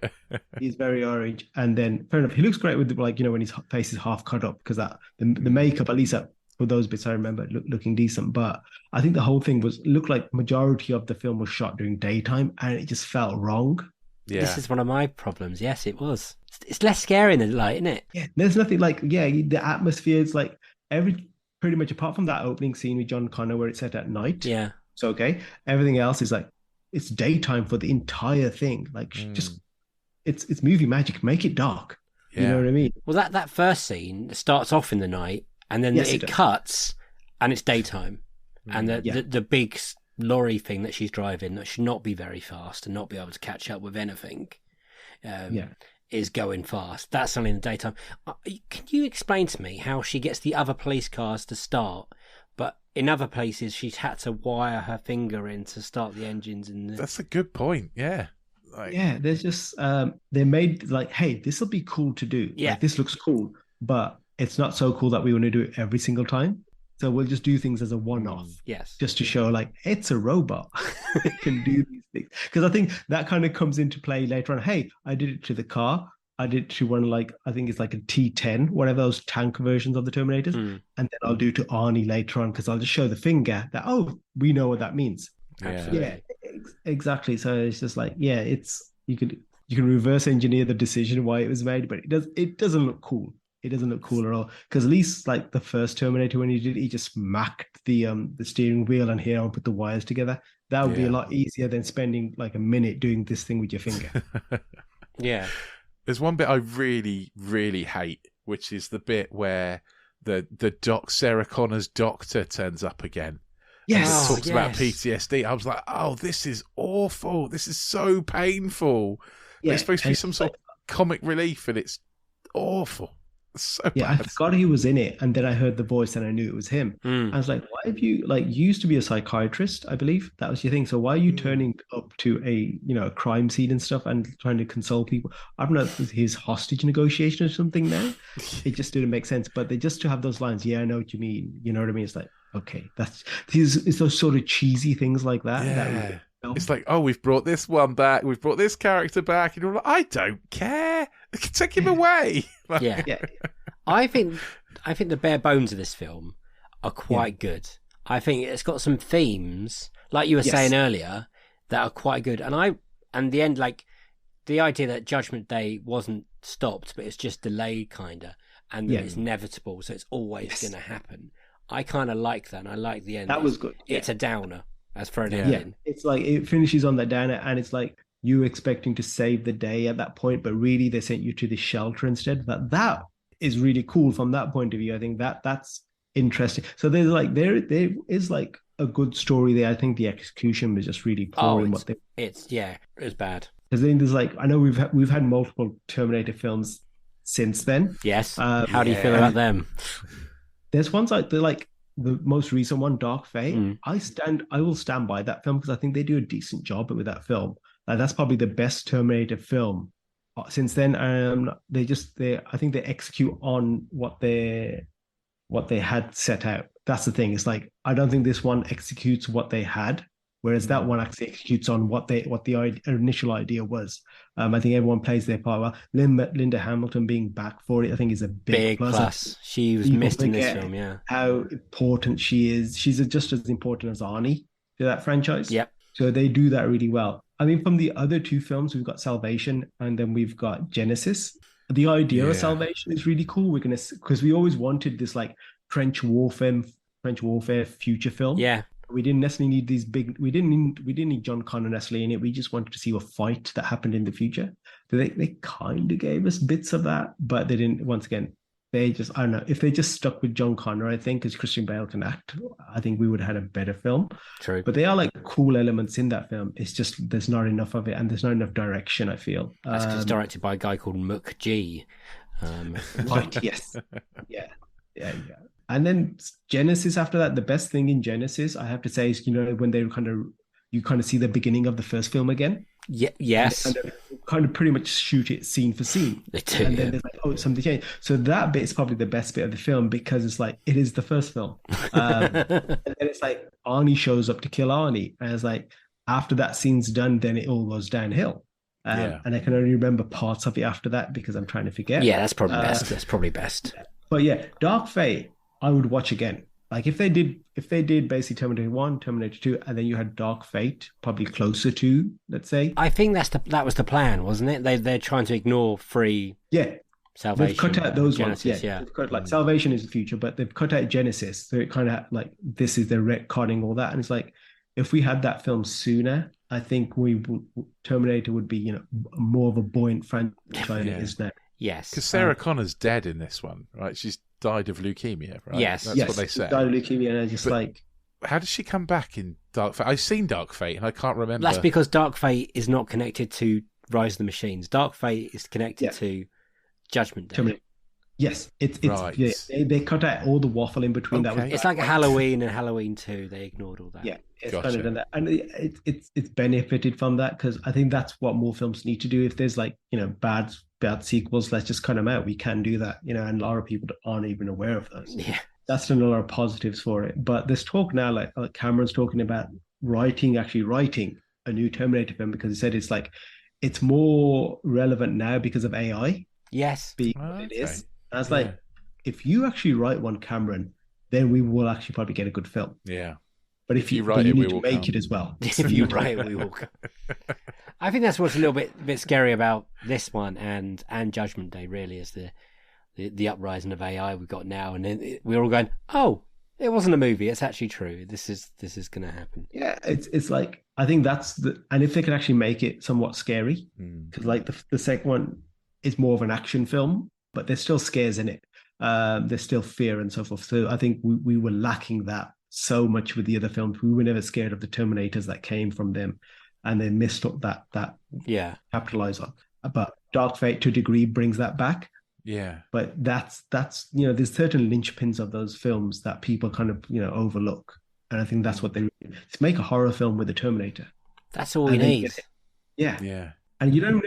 He's very orange. And then fair enough, he looks great with, like, when his face is half cut up, because that the makeup, at least for those bits I remember looking decent. But I think the whole thing looked like majority of the film was shot during daytime, and it just felt wrong. Yeah. This is one of my problems. Yes, it was. It's less scary in the light, isn't it? Yeah, there's nothing like, the atmosphere is like, pretty much apart from that opening scene with John Connor where it's set at night. Yeah. It's okay. Everything else is like, it's daytime for the entire thing. Like, just, it's movie magic. Make it dark. Yeah. You know what I mean? Well, that first scene starts off in the night, and then it cuts, and it's daytime. And the big lorry thing that she's driving, that should not be very fast and not be able to catch up with anything, is going fast. That's only in the daytime. Can you explain to me how she gets the other police cars to start, but in other places she's had to wire her finger in to start the engines? That's a good point. Yeah. There's just they made like, hey, this will be cool to do. Yeah. Like, this looks cool, but it's not so cool that we want to do it every single time. So we'll just do things as a one-off. Yes. Just to show, like, it's a robot. It can do these things. Because I think that kind of comes into play later on. Hey, I did it to the car. I did it to one, like, I think it's like a T10, whatever, those tank versions of the Terminators. And then I'll do to Arnie later on, because I'll just show the finger that, oh, we know what that means. Absolutely. Yeah, exactly. So it's just like, you can reverse engineer the decision why it was made, but it doesn't look cool. It doesn't look cool at all, because at least like the first Terminator, when he did, he just smacked the steering wheel and here and put the wires together. That would be a lot easier than spending like a minute doing this thing with your finger. Yeah. There's one bit I really, really hate, which is the bit where the Sarah Connor's doctor turns up again. Yes. And talks about PTSD. I was like, oh, this is awful. This is so painful. Yeah. It's supposed to be some sort of comic relief, and it's awful. So bad. I forgot he was in it, and then I heard the voice and I knew it was him. I was like, why have you, like, you used to be a psychiatrist, I believe that was your thing, so why are you turning up to a crime scene and stuff and trying to console people? I don't know if it's his hostage negotiation or something now. It just didn't make sense, but they just to have those lines, I know what you mean, you know what I mean? It's like, okay, it's those sort of cheesy things like that. It's like, oh, we've brought this one back, we've brought this character back, and you're like, I don't care. Take him away. I think the bare bones of this film are quite good. I think it's got some themes, like you were saying earlier, that are quite good. And the end, like the idea that Judgment Day wasn't stopped, but it's just delayed, kinda, and that it's inevitable, so it's always going to happen. I kind of like that, and I like the end. That was good. It's a downer. As for an ending. It's like it finishes on that downer, and it's like you expecting to save the day at that point, but really they sent you to the shelter instead. That is really cool from that point of view. I think that's interesting. So there is like a good story there. I think the execution was just really poor in what they. It was bad. Because then there's like, I know we've had multiple Terminator films since then. Yes. How do you feel about them? There's ones like the most recent one, Dark Fate. I will stand by that film, because I think they do a decent job with that film. That's probably the best Terminator film since then. I think they execute on what they had set out. That's the thing. It's like, I don't think this one executes what they had, whereas that one actually executes on what the initial idea was. I think everyone plays their part well. Linda Hamilton being back for it, I think, is a big plus. She was missed in this film, how important she is. She's just as important as Arnie to that franchise. Yep. So they do that really well. I mean, from the other two films, we've got Salvation and then we've got Genesis. The idea of Salvation is really cool. Because we always wanted this like trench warfare future film. Yeah. We didn't necessarily need these big. We didn't need John Connor necessarily in it. We just wanted to see a fight that happened in the future. So they kind of gave us bits of that, but they didn't. Once again, I don't know. If they just stuck with John Connor, I think, because Christian Bale can act, I think we would have had a better film. True. But they are like cool elements in that film. It's just there's not enough of it, and there's not enough direction, I feel. That's because it's directed by a guy called Muk G. Right. Yes. Yeah. And then Genesis after that, the best thing in Genesis, I have to say, is, when they you kind of see the beginning of the first film again. Yes. And kind of pretty much shoot it scene for scene. They do, and then there's like, oh, something changed. So that bit is probably the best bit of the film because it's like, it is the first film. And then it's like Arnie shows up to kill Arnie. And it's like, after that scene's done, then it all goes downhill. And I can only remember parts of it after that because I'm trying to forget. Yeah, that's probably best. That's probably best. But yeah, Dark Fate, I would watch again. Like if they did basically Terminator 1, Terminator 2, and then you had Dark Fate, probably closer to, let's say. I think that was the plan, wasn't it? They're trying to ignore free Salvation. They've cut out those Genesis, ones. Yeah. They've cut, like Salvation is the future, but they've cut out Genesis. So it kind of like, this is the retconning all that. And it's like, if we had that film sooner, I think Terminator would be, more of a buoyant franchise than it is now. Yes. Because Sarah Connor's dead in this one, right? She's died of leukemia, right? Yes. That's what they say. Died of leukemia, and I just how does she come back in Dark Fate? I've seen Dark Fate, and I can't remember. That's because Dark Fate is not connected to Rise of the Machines. Dark Fate is connected to Judgment Day. Yes, it's right. Yeah, they cut out all the waffle in between. That was it's like Halloween and Halloween 2. They ignored all that. Yeah, it's kind of done that, and it's benefited from that because I think that's what more films need to do. If there's bad sequels, let's just cut them out. We can do that, and a lot of people aren't even aware of those. Yeah, that's done a lot of positives for it. But this talk now, like Cameron's talking about writing a new Terminator film because he said it's more relevant now because of AI. Yes, it is. And I was like, if you actually write one, Cameron, then we will actually probably get a good film. Yeah. But if you write it, we will make it as well. If you write it, we will come. I think that's what's a little bit scary about this one and Judgment Day. Really, is the uprising of AI we've got now, and then we're all going, "Oh, it wasn't a movie. It's actually true. This is going to happen." Yeah, it's like I think that's and if they can actually make it somewhat scary, because like the second one is more of an action film, but there's still scares in it. There's still fear and so forth. So I think we were lacking that so much with the other films. We were never scared of the Terminators that came from them, and they missed up that capitalize on. But Dark Fate to a degree brings that back. Yeah. But that's there's certain linchpins of those films that people kind of overlook, and I think that's what they just make a horror film with the Terminator. That's all we need. Yeah. Yeah. And you don't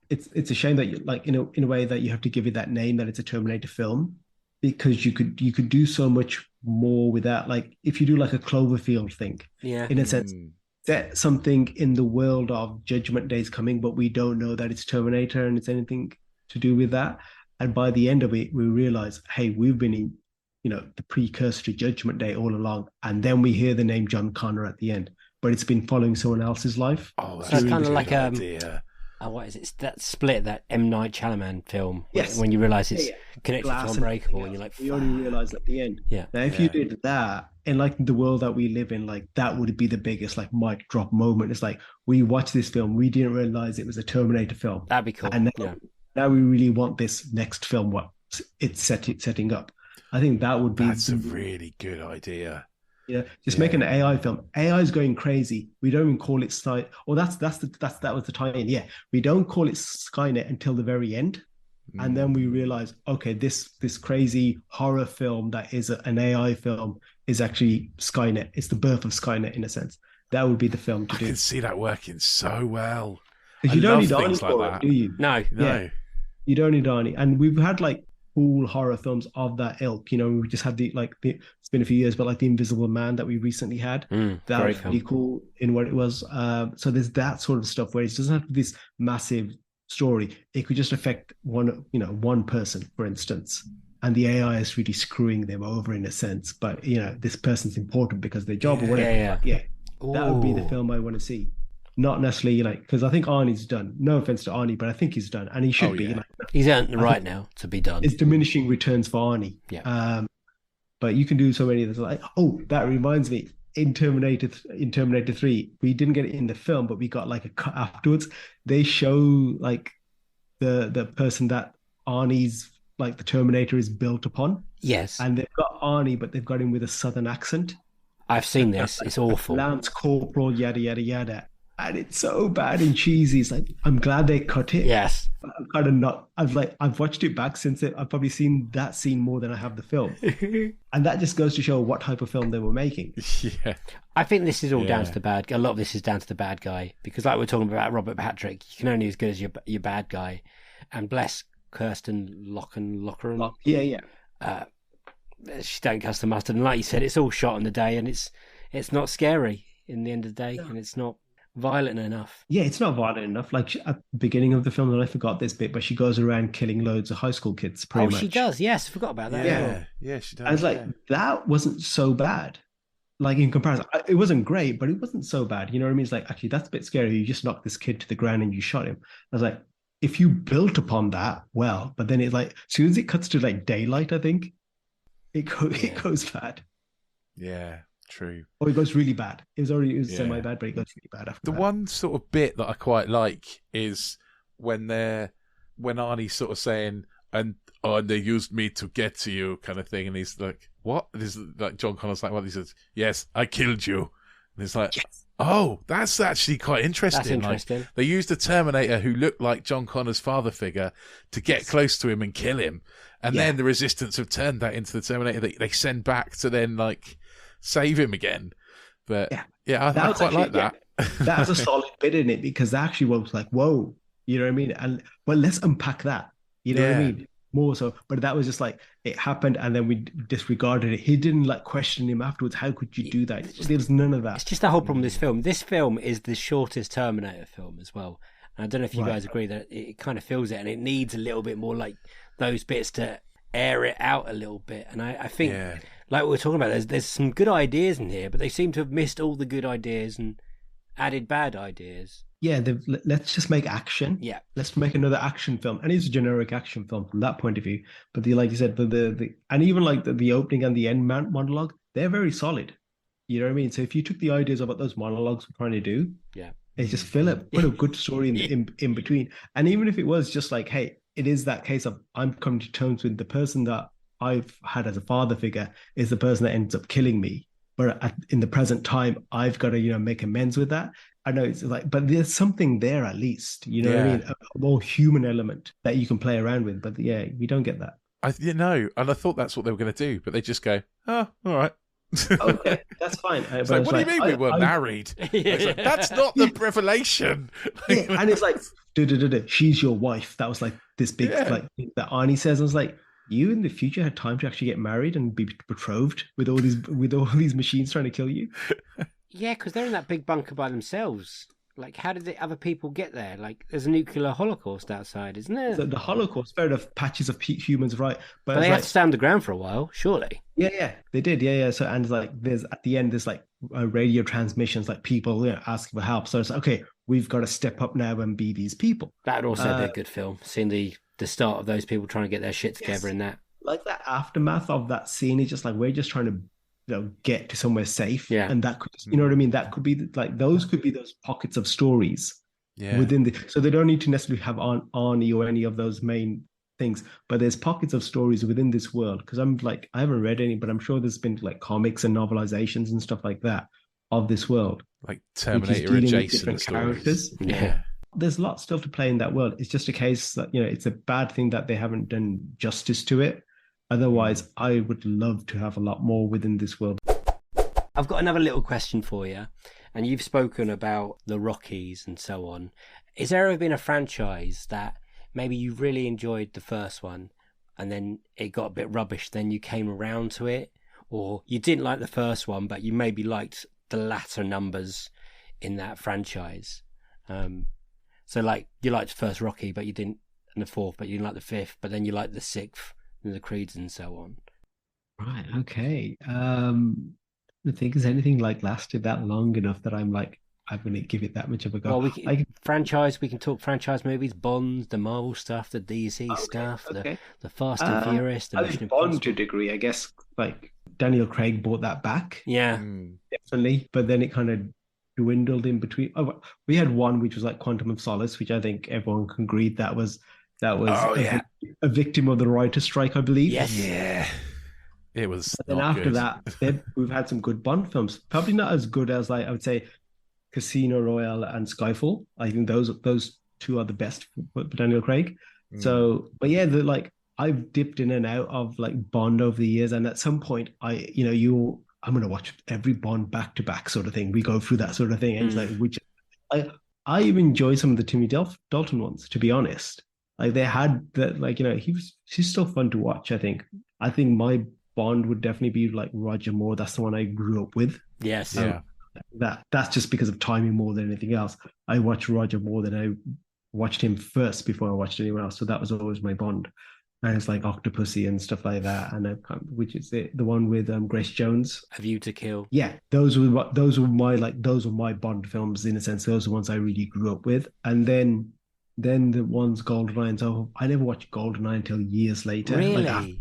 it's a shame that in a way that you have to give it that name that it's a Terminator film, because you could do so much more with that. Like if you do like a Cloverfield thing, in a sense, set something in the world of Judgment Day's coming, but we don't know that it's Terminator and it's anything to do with that. And by the end of it, we realize, hey, we've been in, the precursor to Judgment Day all along, and then we hear the name John Connor at the end, but it's been following someone else's life. Oh, that's so it's kind of like idea. What is it? It's that Split, that M. Night Shyamalan film. Yes. When you realise it's connected to Unbreakable, and you're like, you only realise at the end. Yeah. Now, if you did that, in like the world that we live in, like that would be the biggest like mic drop moment. It's like we watched this film, we didn't realise it was a Terminator film. That'd be cool. And now we really want this next film. What it's setting up. I think that would be. That's a really good idea. Just make an AI film. AI is going crazy. We don't even call it Sky. Or that was the tie-in. Yeah, we don't call it Skynet until the very end, and then we realize, okay, this crazy horror film that is an AI film is actually Skynet. It's the birth of Skynet in a sense. That would be the film to do. I can see that working so well. Because you don't need Arnie for it, do you? No. Yeah, you don't need Arnie, and we've had like cool horror films of that ilk. We just had it's been a few years, but like The Invisible Man that we recently had, that was pretty cool in what it was. So there's that sort of stuff where it doesn't have to be this massive story. It could just affect one person, for instance, and the AI is really screwing them over in a sense. But this person's important because of their job or whatever. Yeah. That would be the film I want to see. Not necessarily because I think Arnie's done. No offense to Arnie, but I think he's done, and he should be. He's earned the right now to be done. It's diminishing returns for Arnie. Yeah. But you can do so many. That's like, that reminds me. In Terminator 3, we didn't get it in the film, but we got like a cut afterwards. They show like the person that Arnie's like the Terminator is built upon. Yes. And they've got Arnie, but they've got him with a southern accent. I've seen this. It's awful. Lance Corporal, yada yada yada. And it's so bad and cheesy. It's like, I'm glad they cut it. Yes. But I'm kind of not. I've watched it back since I've probably seen that scene more than I have the film. And that just goes to show what type of film they were making. Yeah. I think this is all down to the bad guy. A lot of this is down to the bad guy. Because like we're talking about Robert Patrick, you can only be as good as your bad guy. And bless Kirsten Lochran. Yeah. She don't cuss the mustard. And like you said, it's all shot in the day, and it's not scary in the end of the day, and it's not violent enough. Yeah, it's not violent enough. Like at the beginning of the film, and I forgot this bit, but she goes around killing loads of high school kids. Pretty much. She does. Yes, I forgot about that. Yeah, she does. I was like, that wasn't so bad. Like in comparison, it wasn't great, but it wasn't so bad. You know what I mean? It's like, actually, that's a bit scary. You just knocked this kid to the ground and you shot him. I was like, if you built upon that, well, but then it's like, as soon as it cuts to like daylight, I think it goes bad. Yeah, true. Or it goes really bad. It was semi-bad, but it goes really bad after the that. one sort of bit that I quite like is when Arnie's sort of saying, and they used me to get to you kind of thing, and he's like, what? This is like John Connor's like, what? He says, yes, I killed you. And it's like, yes. Oh, that's actually quite interesting. That's interesting. Like, they used a Terminator who looked like John Connor's father figure to get close to him and kill him. And then the Resistance have turned that into the Terminator that they send back to then like save him again. But I quite like that. That was a solid bit in it, because that actually was like, whoa, you know what I mean? And well, let's unpack that. You know what I mean? More so, but that was just like, it happened and then we disregarded it. He didn't like question him afterwards. How could you do that? There's none of that. It's just the whole problem with this film. This film is the shortest Terminator film as well. And I don't know if you guys agree that it kind of feels it, and it needs a little bit more like those bits to air it out a little bit. And I think, like we were talking about, there's some good ideas in here, but they seem to have missed all the good ideas and added bad ideas. Yeah, let's just make action. Yeah, let's make another action film, and it's a generic action film from that point of view. But like you said, the and even like the opening and the end monologue, they're very solid. You know what I mean? So if you took the ideas of what those monologues were trying to do, it's just fill it, put a good story in between. And even if it was just like, hey, it is that case of I'm coming to terms with the person that I've had as a father figure is the person that ends up killing me. But in the present time, I've got to, make amends with that. I know it's like, but there's something there at least, you know what I mean? A more human element that you can play around with. But we don't get that. And I thought that's what they were going to do, but they just go, oh, all right. Okay, that's fine. It's like, what do you mean we were married? Like, that's not the revelation. And it's like, she's your wife. That was like this big like that Arnie says. I was like, you in the future had time to actually get married and be betrothed with all these machines trying to kill you. Yeah, because they're in that big bunker by themselves. Like, how did the other people get there? Like, there's a nuclear holocaust outside, isn't there? So the Holocaust, fair enough, patches of humans, right? But they had to stay underground for a while, surely. Yeah, they did. Yeah. So, and like, there's at the end, there's like radio transmissions, like people asking for help. So it's like, okay, we've got to step up now and be these people. That would also be a good film, seeing the start of those people trying to get their shit together in that. Like that aftermath of that scene is just like, we're just trying to get to somewhere safe, and that could, you know what I mean, that could be like, those could be those pockets of stories within so they don't need to necessarily have Arnie or any of those main things, but there's pockets of stories within this world, because I'm like, I haven't read any, but I'm sure there's been like comics and novelizations and stuff like that of this world, like Terminator adjacent characters. There's lots still to play in that world. It's just a case that it's a bad thing that they haven't done justice to it. Otherwise, I would love to have a lot more within this world. I've got another little question for you. And you've spoken about the Rockies and so on. Is there ever been a franchise that maybe you really enjoyed the first one and then it got a bit rubbish, then you came around to it? Or you didn't like the first one, but you maybe liked the latter numbers in that franchise? So like, you liked the first Rocky, but you didn't, and the fourth, but you didn't like the fifth, but then you liked the sixth, and the Creeds and so on. Right. Okay. I think is anything like lasted that long enough that I'm like, I'm going to give it that much of a go. Well, we can talk franchise movies, Bond, the Marvel stuff, the DC stuff, the Fast and Furious, the Mission Bond Impossible. to a degree, I guess, like Daniel Craig brought that back. Yeah. Definitely. But then it kind of dwindled in between. We had one which was like Quantum of Solace, which I think everyone can agree that was a victim of the writer's strike, I believe. Yes. Yeah. It was. And after that, we've had some good Bond films. Probably not as good as, like, I would say, Casino Royale and Skyfall. I think those two are the best for Daniel Craig. So, but yeah, I've dipped in and out of like Bond over the years, and at some point, I'm gonna watch every Bond back to back sort of thing. We go through that sort of thing, and it's like I even enjoy some of the Timmy Dalton ones, to be honest. Like they had that, like she's still fun to watch. I think my Bond would definitely be like Roger Moore. That's the one I grew up with. Yes, that's just because of timing more than anything else. I watched Roger Moore, then I watched him first before I watched anyone else. So that was always my Bond. And it's like Octopussy and stuff like that, and which is the one with Grace Jones. A View to Kill. Yeah, those were my Bond films in a sense. Those are the ones I really grew up with, and then the ones GoldenEye and so I never watched GoldenEye until years later. Really?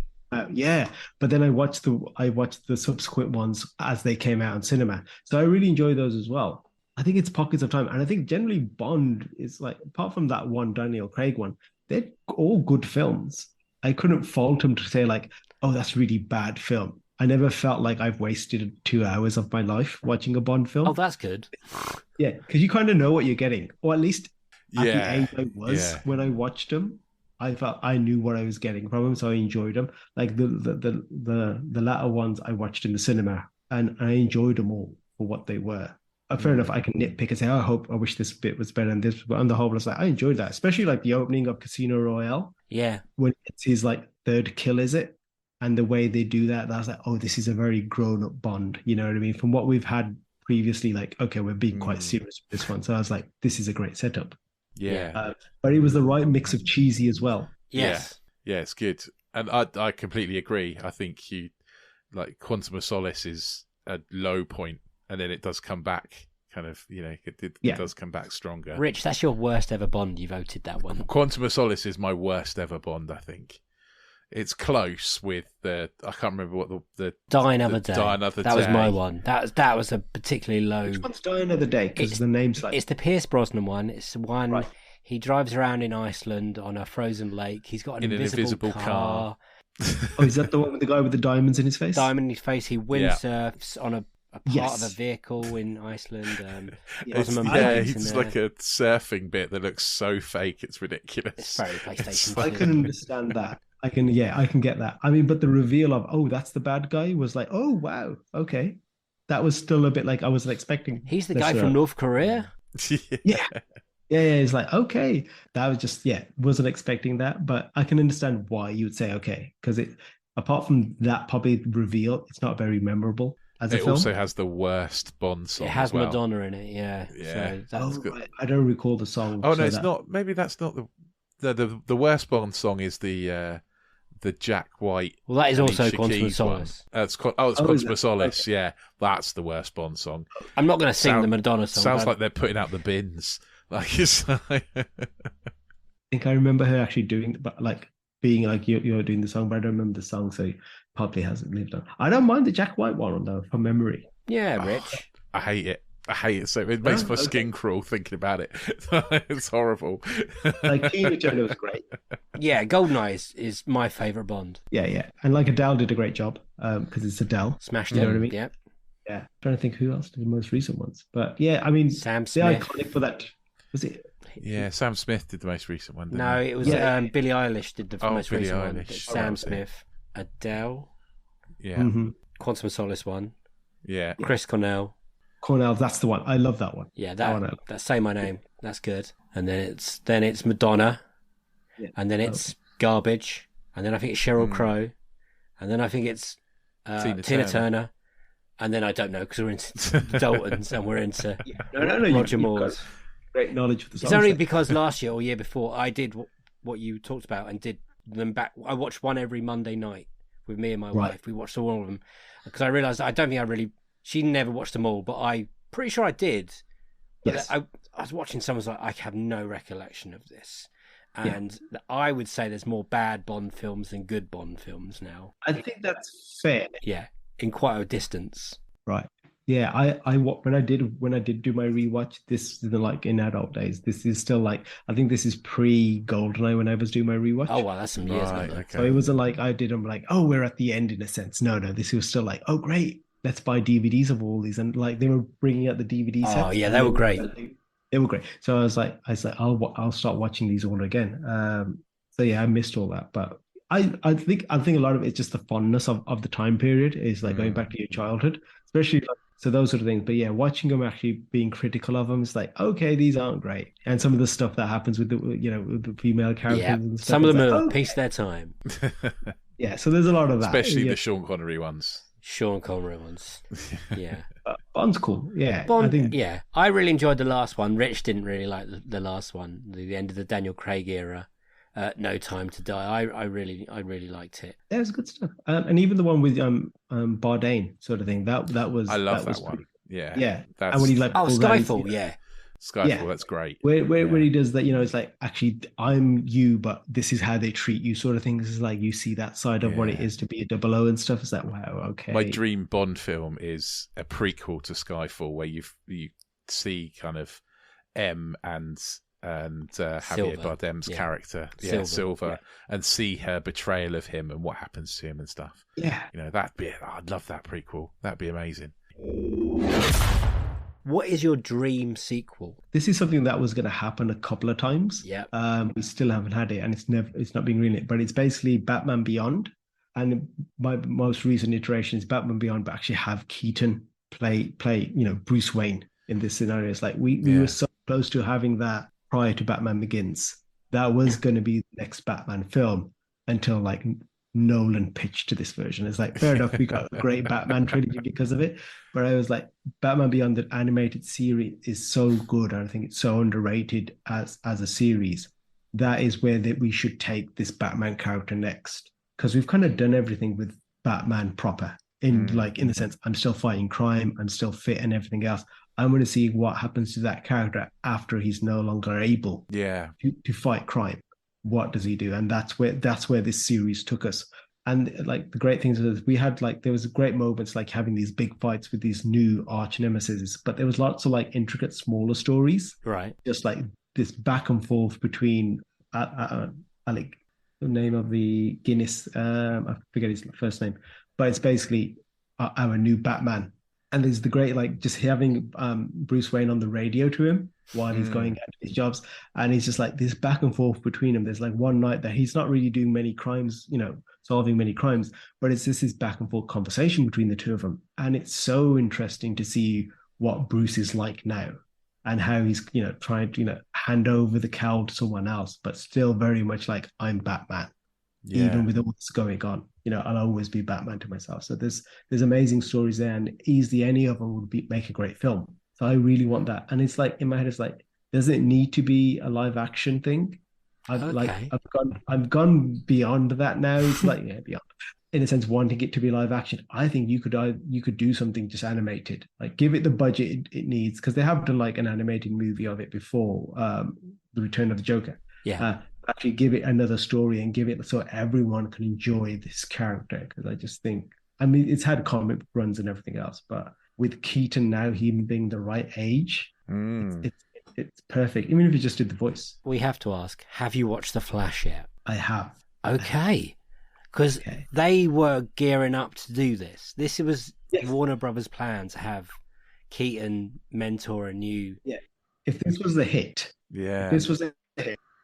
Yeah, but then I watched the subsequent ones as they came out in cinema. So I really enjoy those as well. I think it's pockets of time, and I think generally Bond is like, apart from that one Daniel Craig one, they're all good films. I couldn't fault him to say like, oh, that's really bad film. I never felt like I've wasted 2 hours of my life watching a Bond film. Oh, that's good. Yeah, because you kind of know what you're getting, or at least at the age I was when I watched them, I felt I knew what I was getting from them, so I enjoyed them. Like the latter ones I watched in the cinema, and I enjoyed them all for what they were. Fair enough, I can nitpick and say, oh, I wish this bit was better than this, but on the whole, I was like, I enjoyed that, especially like the opening of Casino Royale. Yeah, when it's his like third kill, is it? And the way they do that, I was like, oh, this is a very grown-up Bond. You know what I mean? From what we've had previously, like, okay, we're being quite serious with this one. So I was like, this is a great setup. Yeah. But it was the right mix of cheesy as well. Yes. Yeah, it's good. And I completely agree. I think Quantum of Solace is a low point, and then it does come back. Kind of, it does come back stronger. Rich, that's your worst ever Bond. You voted that one. Quantum of Solace is my worst ever Bond, I think. It's close with I can't remember what the Die Another Day. Die Another Day. That was my one. That was a particularly low. Which one's Die Another Day? Because the name's like... It's the Pierce Brosnan one. It's the one... Right. He drives around in Iceland on a frozen lake. He's got an invisible car. Oh, is that the one with the guy with the diamonds in his face? Diamond in his face. He windsurfs on a part of a vehicle in Iceland. He's like a surfing bit that looks so fake, it's ridiculous. It's very PlayStation. I can understand that. I can get that. I mean, but the reveal of, oh, that's the bad guy was like, oh, wow, okay. That was still a bit like I wasn't expecting. He's the guy from North Korea? Yeah. It's like, okay. That was just, wasn't expecting that, but I can understand why you would say, okay, because apart from that probably reveal, it's not very memorable. It also has the worst Bond song. It has as well. Madonna in it, yeah. So that's good. I don't recall the song. Oh no, it's not. Maybe that's not the worst Bond song. Is the Jack White? Well, that is also Quantum of Solace. It's Quantum of Solace. Okay. Yeah, that's the worst Bond song. I'm not going to sing the Madonna song. Sounds like they're putting out the bins. Like it's. I think I remember her actually doing, but like being like you're doing the song, but I don't remember the song, so. Probably hasn't lived on. I don't mind the Jack White one though, from memory. Yeah, Rich. I hate it. So it makes my skin crawl thinking about it. It's horrible. Like Tina Turner was great. Yeah, GoldenEye is my favourite Bond. Yeah, and like Adele did a great job because it's Adele. Smashed you it. Know what I mean? Yeah. I'm trying to think who else did the most recent ones, but yeah, I mean, Sam Smith. Iconic for that. Was it? Yeah, Sam Smith did the most recent one. No, it was Billie Eilish did the most recent one. Sam Smith, Adele. Yeah. Mm-hmm. Quantum of Solace one. Yeah. Chris Cornell. That's the one. I love that one. Yeah, that Say My Name. That's good. And then it's Madonna. Yeah. And then it's Garbage. And then I think it's Sheryl Crow. And then I think it's Tina Turner. And then I don't know because we're into Daltons and we're into Roger Moore's. Great knowledge of the songs. It's only because last year or year before I did what you talked about and did them back. I watched one every Monday night. With me and my wife, we watched all of them because I realised I don't think she never watched them all, but I'm pretty sure I did. But yes. I was watching some, I was like, I have no recollection of this. And I would say there's more bad Bond films than good Bond films now. I think that's fair. Yeah, in quite a distance. Right. Yeah, when I did do my rewatch, this is like in adult days. This is still like I think this is pre GoldenEye when I was doing my rewatch. Oh wow, that's some years ago. Okay. So it wasn't like I did them like, oh, we're at the end in a sense. No, this was still like, oh great, let's buy DVDs of all these, and like they were bringing out the DVD sets. Oh yeah, they were great. They were great. So I was like, I'll start watching these all again. So yeah, I missed all that, but I think a lot of it's just the fondness of the time period is like going back to your childhood, especially like, so those sort of things. But yeah, watching them actually being critical of them, it's like, okay, these aren't great, and some of the stuff that happens with the with the female characters, and stuff, some of them are like, a piece of their time. Yeah, so there's a lot of that, especially the Sean Connery ones. Sean Connery ones, yeah. Bond's cool, yeah. Bond, I really enjoyed the last one. Rich didn't really like the last one, the end of the Daniel Craig era. No Time to Die. I really liked it. Yeah, it was good stuff. And even the one with Bourdain sort of thing. That was. I love that one. Pretty, yeah. And when he like Skyfall, yeah. Skyfall, that's great. Where he does that, it's like, actually, I'm you, but this is how they treat you, sort of thing. This is like, you see that side of what it is to be a 00 and stuff. Is that, wow, okay. My dream Bond film is a prequel to Skyfall, where you see kind of M and Javier Bardem's character, Silver, and see her betrayal of him and what happens to him and stuff. Yeah, I'd love that prequel. That'd be amazing. What is your dream sequel? This is something that was going to happen a couple of times. Yeah. We still haven't had it, and it's not being greenlit. But it's basically Batman Beyond, and my most recent iteration is Batman Beyond, but actually have Keaton play Bruce Wayne in this scenario. It's like we were so close to having that prior to Batman Begins. That was going to be the next Batman film until like Nolan pitched to this version. It's like, fair enough, we got a great Batman trilogy because of it, but I was like, Batman Beyond, the animated series, is so good, and I think it's so underrated as a series. That is where we should take this Batman character next, because we've kind of done everything with Batman proper in the sense, I'm still fighting crime, I'm still fit and everything else. I'm going to see what happens to that character after he's no longer able to fight crime. What does he do? And that's where this series took us. And like the great things is we had there was great moments like having these big fights with these new arch nemesis, but there was lots of like intricate smaller stories, right? Just like this back and forth between Alec, the name of the Guinness, I forget his first name, but it's basically our new Batman. And there's the great, like, just having Bruce Wayne on the radio to him while he's going out to his jobs. And he's just like this back and forth between them. There's like one night that he's not really doing many crimes, solving many crimes, but it's this back and forth conversation between the two of them. And it's so interesting to see what Bruce is like now and how he's, trying to, hand over the cowl to someone else, but still very much like, I'm Batman. Yeah. Even with all this going on, I'll always be Batman to myself. So there's amazing stories there, and easily any of them would make a great film. So I really want that. And it's like in my head, it's like, does it need to be a live action thing? I've gone beyond that now. It's like beyond, in a sense, wanting it to be live action. I think you could do something just animated, like give it the budget it needs, because they have done like an animated movie of it before, The Return of the Joker. Yeah. Actually give it another story and give it so everyone can enjoy this character, because I just think, it's had comic runs and everything else, but with Keaton now, him being the right age, it's perfect, even if you just did the voice. We have to ask, have you watched The Flash yet? I have. Okay, because they were gearing up to do this. This was Warner Brothers' plan to have Keaton mentor a new... Yeah, if this was a hit,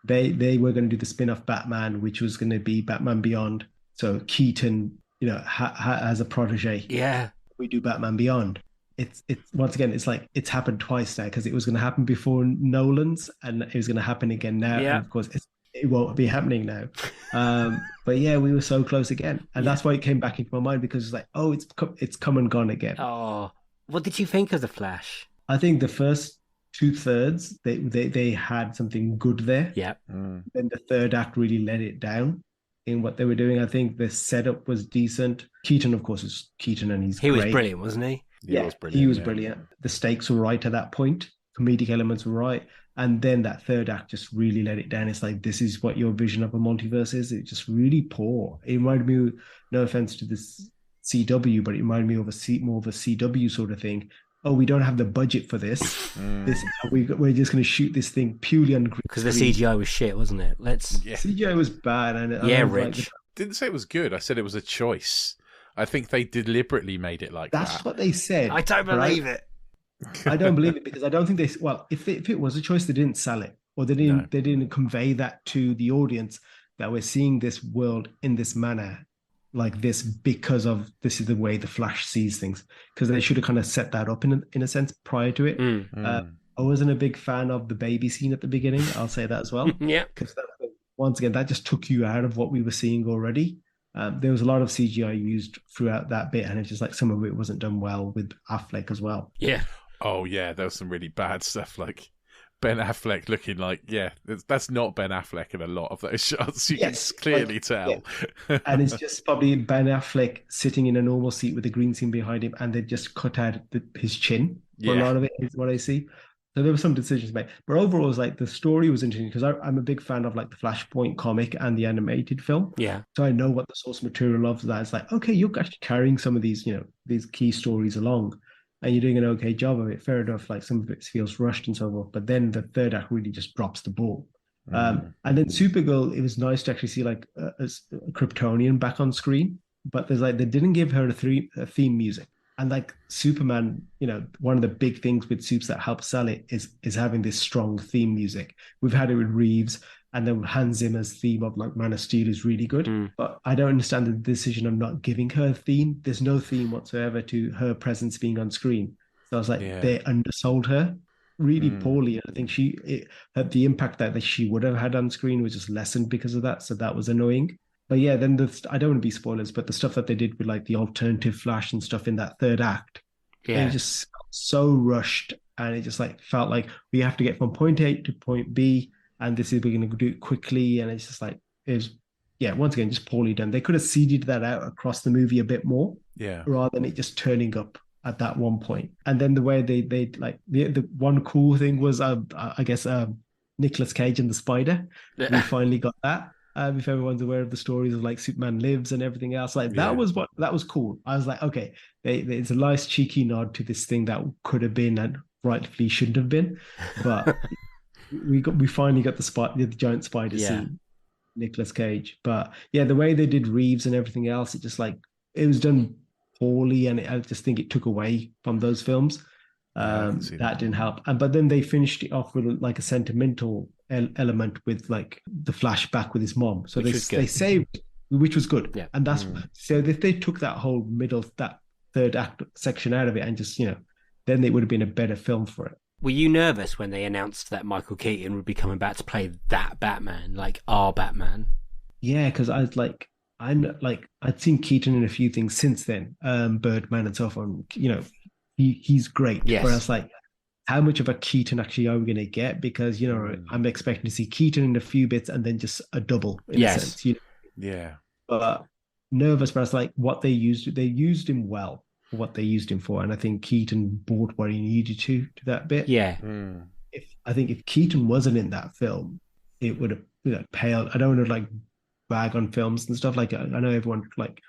they were going to do the spin-off Batman, which was going to be Batman Beyond. So Keaton, as a protege. Yeah. We do Batman Beyond. It's once again, it's like it's happened twice now, because it was going to happen before Nolan's and it was going to happen again now. Yeah. And of course, it won't be happening now. But yeah, we were so close again. And that's why it came back into my mind, because it's like, oh, it's come and gone again. Oh, what did you think of The Flash? I think the first 2/3 they had something good there. Yeah. Then the third act really let it down in what they were doing. I think the setup was decent. Keaton, of course, is Keaton, and he was brilliant, wasn't he? He was brilliant. The stakes were right at that point. Comedic elements were right. And then that third act just really let it down. It's like, this is what your vision of a multiverse is. It's just really poor. It reminded me, no offense to this CW, but it reminded me of more of a CW sort of thing. Oh, we don't have the budget for this. We're just going to shoot this thing purely on green. Because the CGI was shit, wasn't it? CGI was bad. And Rich. Didn't say it was good. I said it was a choice. I think they deliberately made it like that. That's what they said. I don't believe it. I don't believe it because I don't think they. Well, if it was a choice, they didn't sell it, or they didn't convey that to the audience that we're seeing this world in this manner, like this, because of this is the way the Flash sees things. Because they should have kind of set that up in a sense prior to it. I wasn't a big fan of the baby scene at the beginning. I'll say that as well. Yeah, because once again, that just took you out of what we were seeing already. There was a lot of CGI used throughout that bit, and it's just like some of it wasn't done well with Affleck as well. Yeah. Oh yeah, there was some really bad stuff, like Ben Affleck looking like, that's not Ben Affleck in a lot of those shots. You can clearly tell. Yeah. And it's just probably Ben Affleck sitting in a normal seat with a green scene behind him, and they just cut out his chin for a lot of it, is what I see. So there were some decisions made. But overall, it's like the story was interesting because I'm a big fan of like the Flashpoint comic and the animated film. Yeah. So I know what the source material of that is like. Okay, you're actually carrying some of these, these key stories along, and you're doing an okay job of it. Fair enough. Like some of it feels rushed and so forth. But then the third act really just drops the ball. And then Supergirl, it was nice to actually see like a Kryptonian back on screen. But there's like, they didn't give her a theme music. And like Superman, one of the big things with Supes that helps sell it is having this strong theme music. We've had it with Reeves, and then Hans Zimmer's theme of like Man of Steel is really good. But I don't understand the decision of not giving her a theme. There's no theme whatsoever to her presence being on screen. So I was like, they undersold her really poorly. I think the impact that she would have had on screen was just lessened because of that. So that was annoying. But yeah, then I don't want to be spoilers, but the stuff that they did with like the alternative Flash and stuff in that third act, it just so rushed, and it just like felt like we have to get from point A to point B, and we're going to do it quickly, and it's just like once again just poorly done. They could have seeded that out across the movie a bit more, rather than it just turning up at that one point. And then the way they like the one cool thing was I guess Nicolas Cage and the Spider. We finally got that. If everyone's aware of the stories of like Superman Lives and everything else, like that was cool. I was like, okay, it's a nice cheeky nod to this thing that could have been and rightfully shouldn't have been, but we finally got the giant spider scene, Nicolas Cage. But yeah, the way they did Reeves and everything else, it just like it was done poorly, and I just think it took away from those films. That didn't help. But then they finished it off with like a sentimental element with like the flashback with his mom. So they saved, which was good. Yeah. And that's so if they took that whole that third act section out of it and just then it would have been a better film for it. Were you nervous when they announced that Michael Keaton would be coming back to play that Batman, like our Batman? Yeah, because I was like, I'd seen Keaton in a few things since then, Birdman and so on. He's great. Yes. But I was like, how much of a Keaton actually are we going to get? Because, I'm expecting to see Keaton in a few bits and then just a double in a sense. Yeah. But nervous, but I was like, what they used him well for what they used him for. And I think Keaton brought what he needed to that bit. Yeah. I think if Keaton wasn't in that film, it would have paled. I don't want to like bag on films and stuff. Like, I know everyone, like,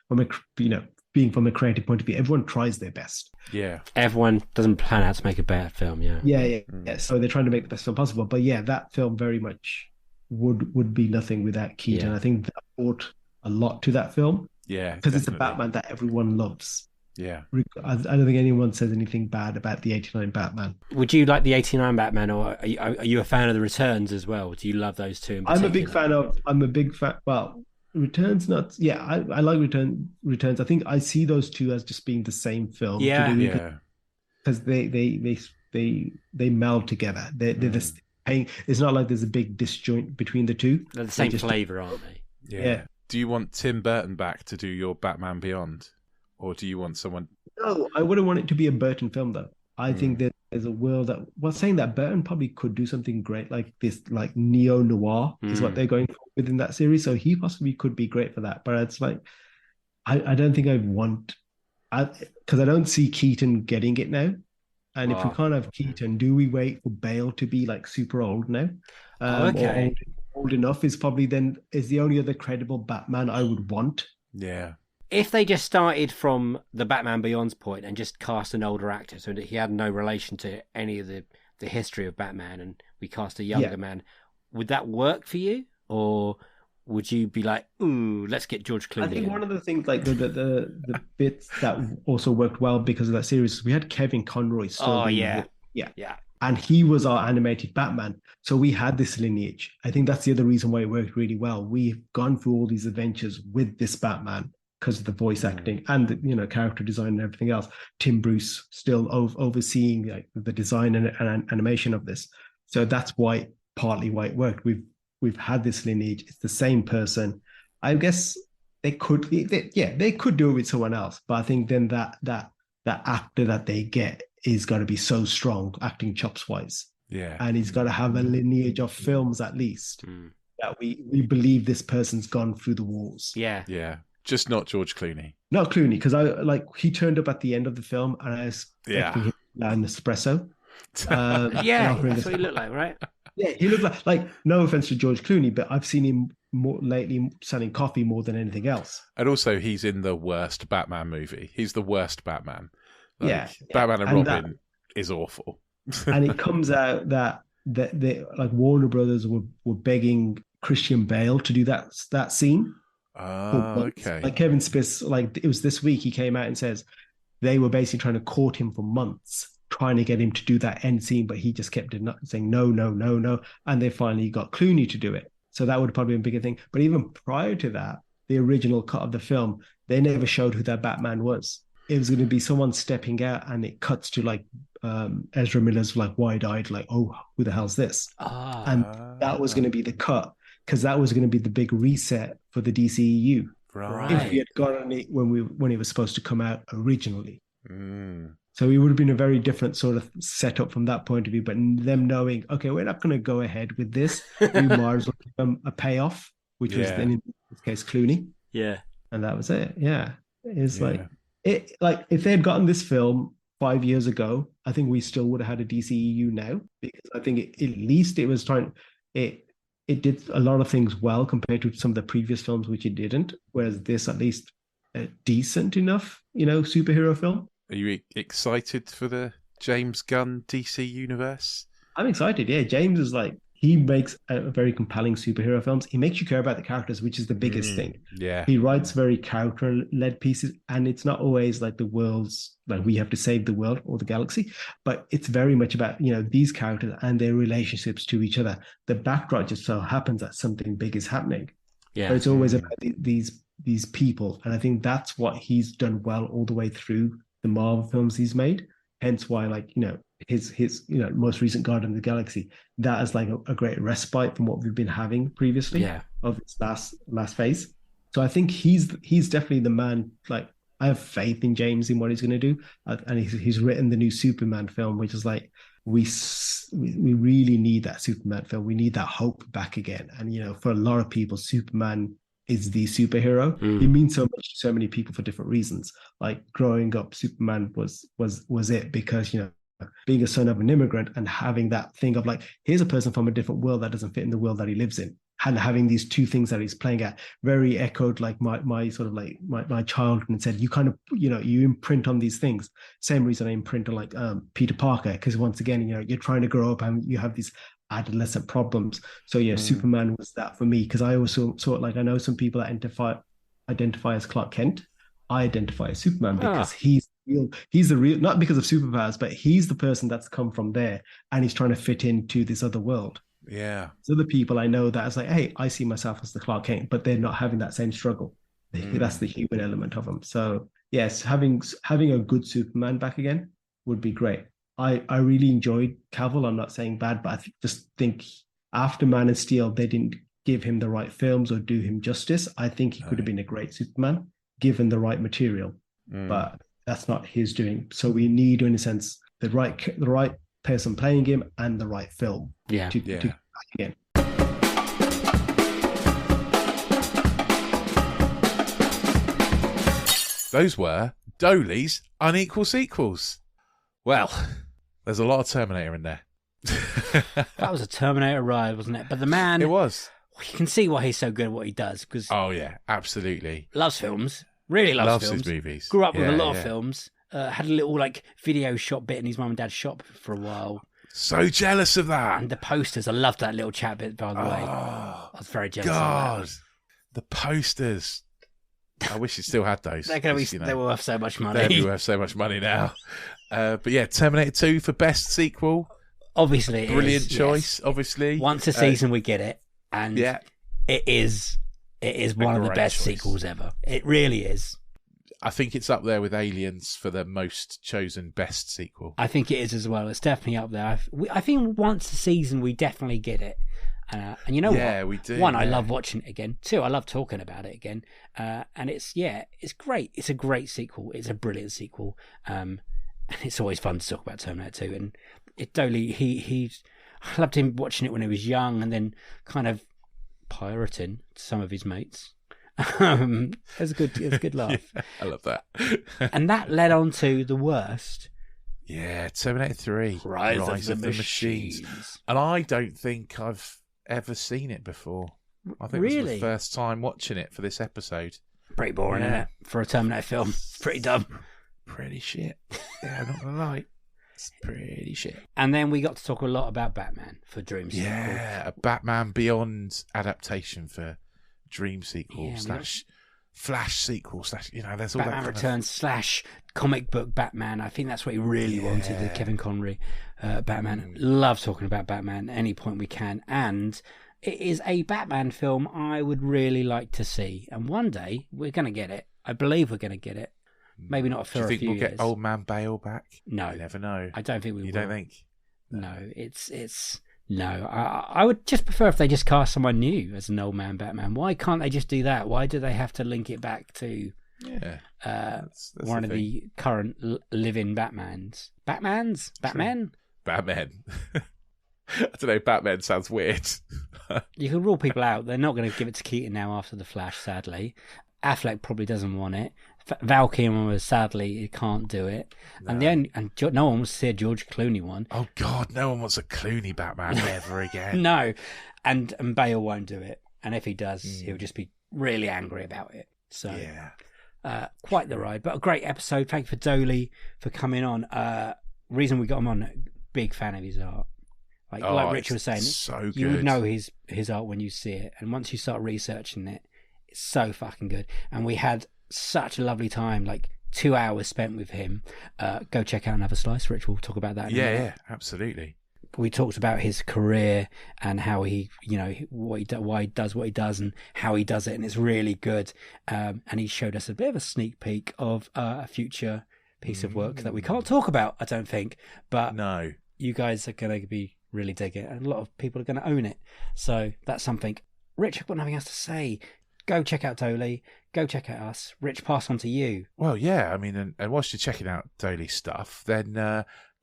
being from a creative point of view, everyone tries their best. Yeah. Everyone doesn't plan out to make a bad film, Yeah. So they're trying to make the best film possible. But yeah, that film very much would be nothing without Keaton. I think that brought a lot to that film. Yeah. Because it's a Batman that everyone loves. Yeah. I don't think anyone says anything bad about the 89 Batman. Would you like the 89 Batman, or are you a fan of the Returns as well? Do you love those two in particular? I'm a big fan. Well, Returns, not. Yeah, I like Returns. I think I see those two as just being the same film. Because they meld together. They're the same. It's not like there's a big disjoint between the two. They're the same flavour, aren't they? Yeah. Do you want Tim Burton back to do your Batman Beyond, or do you want someone? No, I wouldn't want it to be a Burton film though. I think that there's a world that saying that Burton probably could do something great like this, like neo-noir is what they're going for within that series. So he possibly could be great for that. But it's like, I don't think because I don't see Keaton getting it now. And if we can't have Keaton, do we wait for Bale to be like super old now? Okay. Or old enough is the only other credible Batman I would want. Yeah. If they just started from the Batman Beyond's point and just cast an older actor so that he had no relation to any of the history of Batman, and we cast a younger man, would that work for you? Or would you be like, ooh, let's get George Clooney? I think one of the things, like the bits that also worked well because of that series, we had Kevin Conroy still. Yeah. And he was our animated Batman. So we had this lineage. I think that's the other reason why it worked really well. We've gone through all these adventures with this Batman because of the voice acting and the, character design and everything else. Tim Bruce still overseeing like the design and animation of this. So that's partly why it worked. We've had this lineage. It's the same person. I guess they could do it with someone else, but I think then that actor that they get is got to be so strong, acting chops wise. Yeah, and he's got to have a lineage of films at least that we believe this person's gone through the walls. Yeah. Just not George Clooney. Not Clooney, because he turned up at the end of the film, and I was expecting him to have an espresso. That's what he looked like, right? Yeah, he looked like no offense to George Clooney, but I've seen him more lately selling coffee more than anything else. And also, he's in the worst Batman movie. He's the worst Batman. Batman and Robin is awful. And it comes out that like Warner Brothers were begging Christian Bale to do that scene. Okay. Like Kevin Smith, like it was this week, he came out and says they were basically trying to court him for months, trying to get him to do that end scene, but he just kept saying no, and they finally got Clooney to do it. So that would probably be a bigger thing. But even prior to that, the original cut of the film, they never showed who that Batman was. It was going to be someone stepping out, and it cuts to like Ezra Miller's like wide-eyed, like, oh, who the hell's this? And that was going to be the cut, because that was going to be the big reset for the DCEU. Right. If we had gotten it when it was supposed to come out originally. So it would have been a very different sort of setup from that point of view. But them knowing, okay, we're not going to go ahead with this. We might as well give them a payoff, which was then in this case Clooney. Yeah. And that was it. Yeah. It's like if they had gotten this film 5 years ago, I think we still would have had a DCEU now, because I think at least it was trying. It did a lot of things well compared to some of the previous films, which it didn't. Whereas this, at least, a decent enough, superhero film. Are you excited for the James Gunn DC universe? I'm excited. Yeah, James is like, he makes a very compelling superhero films. He makes you care about the characters, which is the biggest thing. Yeah. He writes very character-led pieces, and it's not always like the world's, like we have to save the world or the galaxy, but it's very much about, these characters and their relationships to each other. The backdrop just so happens that something big is happening. Yeah. But it's always about these people. And I think that's what he's done well all the way through the Marvel films he's made. Hence why, like, his most recent Guardian of the Galaxy, that is like a great respite from what we've been having previously of its last phase. So I think he's definitely the man. Like, I have faith in James in what he's going to do, and he's written the new Superman film, which is like we really need that Superman film. We need that hope back again. And for a lot of people, Superman is the superhero. It means so much to so many people for different reasons. Like growing up, Superman was it, because being a son of an immigrant and having that thing of like, here's a person from a different world that doesn't fit in the world that he lives in, and having these two things that he's playing at very echoed like my sort of like my childhood, and said you kind of you imprint on these things. Same reason I imprint on like Peter Parker, because once again you're trying to grow up and you have these adolescent problems. So Superman was that for me, because I also sort like, I know some people that identify as Clark Kent. I identify as Superman because he's the real, not because of superpowers, but he's the person that's come from there and he's trying to fit into this other world. Yeah. So the people I know that is like, hey, I see myself as the Clark Kent, but they're not having that same struggle. That's the human element of them. So yes, having a good Superman back again would be great. I really enjoyed Cavill. I'm not saying bad, but I just think after Man of Steel, they didn't give him the right films or do him justice. I think he could have been a great Superman given the right material, but that's not his doing. So we need, in a sense, the right person playing him and the right film to back again. Those were Doaly's Unequal sequels. Well, there's a lot of Terminator in there. That was a Terminator ride, wasn't it? But the man... It was. You can see why he's so good at what he does. Cause oh, yeah, absolutely. Loves films. Really loves films. His movies. Grew up with a lot of films. Had a little like video shop bit in his mum and dad's shop for a while. So jealous of that. And the posters. I loved that little chat bit, by the way. I was very jealous of that. The posters. I wish you still had those. They're going to be. They were worth so much money. They'd be worth so much money now. But yeah, Terminator 2 for best sequel. Obviously, brilliant choice. Yes. Obviously, once a season we get it, and yeah, it is one of the best sequels ever. It really is. I think it's up there with Aliens for the most chosen best sequel. I think it is as well. It's definitely up there. I think once a season we definitely get it. And you know what? Yeah, we do. One, I love watching it again. Two, I love talking about it again. And it's great. It's a great sequel. It's a brilliant sequel. And it's always fun to talk about Terminator 2. And Doaly, I loved him watching it when he was young, and then kind of pirating to some of his mates. It was a good laugh. Yeah, I love that. And that led on to the worst. Yeah, Terminator 3, Rise of the Machines. And I don't think I've ever seen it before. I think this was the first time watching it for this episode. Pretty boring, isn't it? For a Terminator film. Pretty dumb. Pretty shit. Yeah, I'm not going to lie. It's pretty shit. And then we got to talk a lot about Batman for Dream sequel. Yeah, a Batman Beyond adaptation for Dream sequel / Flash sequel / there's all Batman that Returns / comic book Batman. I think that's what he really wanted, the Kevin Conroy Batman. Love talking about Batman any point we can, and it is a Batman film I would really like to see, and one day we're going to get it. I believe we're going to get it. Maybe not for a few years. Do you think we'll get Old Man Bale back? No. You never know. I don't think we will. You don't think? No, it's... No, I would just prefer if they just cast someone new as an old man Batman. Why can't they just do that? Why do they have to link it back to that's one of the current living Batmans? Batman? Batman. I don't know, Batman sounds weird. You can rule people out. They're not going to give it to Keaton now after The Flash, sadly. Affleck probably doesn't want it. Val Kilmer, sadly, he can't do it. No. No one wants to see a George Clooney one. Oh God, no one wants a Clooney Batman ever again. No, and Bale won't do it. And if he does, he'll just be really angry about it. So, quite the ride, but a great episode. Thank you for Doaly for coming on. Reason we got him on, big fan of his art. Like Rich was saying, so good. You would know his art when you see it, and once you start researching it, it's so fucking good. And we had such a lovely time, like 2 hours spent with him. Go check out Another Slice. Rich will talk about that in a minute. Yeah, absolutely. We talked about his career and how he, why he does what he does and how he does it, and it's really good. And he showed us a bit of a sneak peek of a future piece of work that we can't talk about, I don't think. But no, you guys are going to be really dig it, and a lot of people are going to own it. So that's something. Rich, I've got nothing else to say. Go check out Doaly. Go check out us. Rich, pass on to you. Well, yeah, I mean, and whilst you're checking out Doaly stuff, then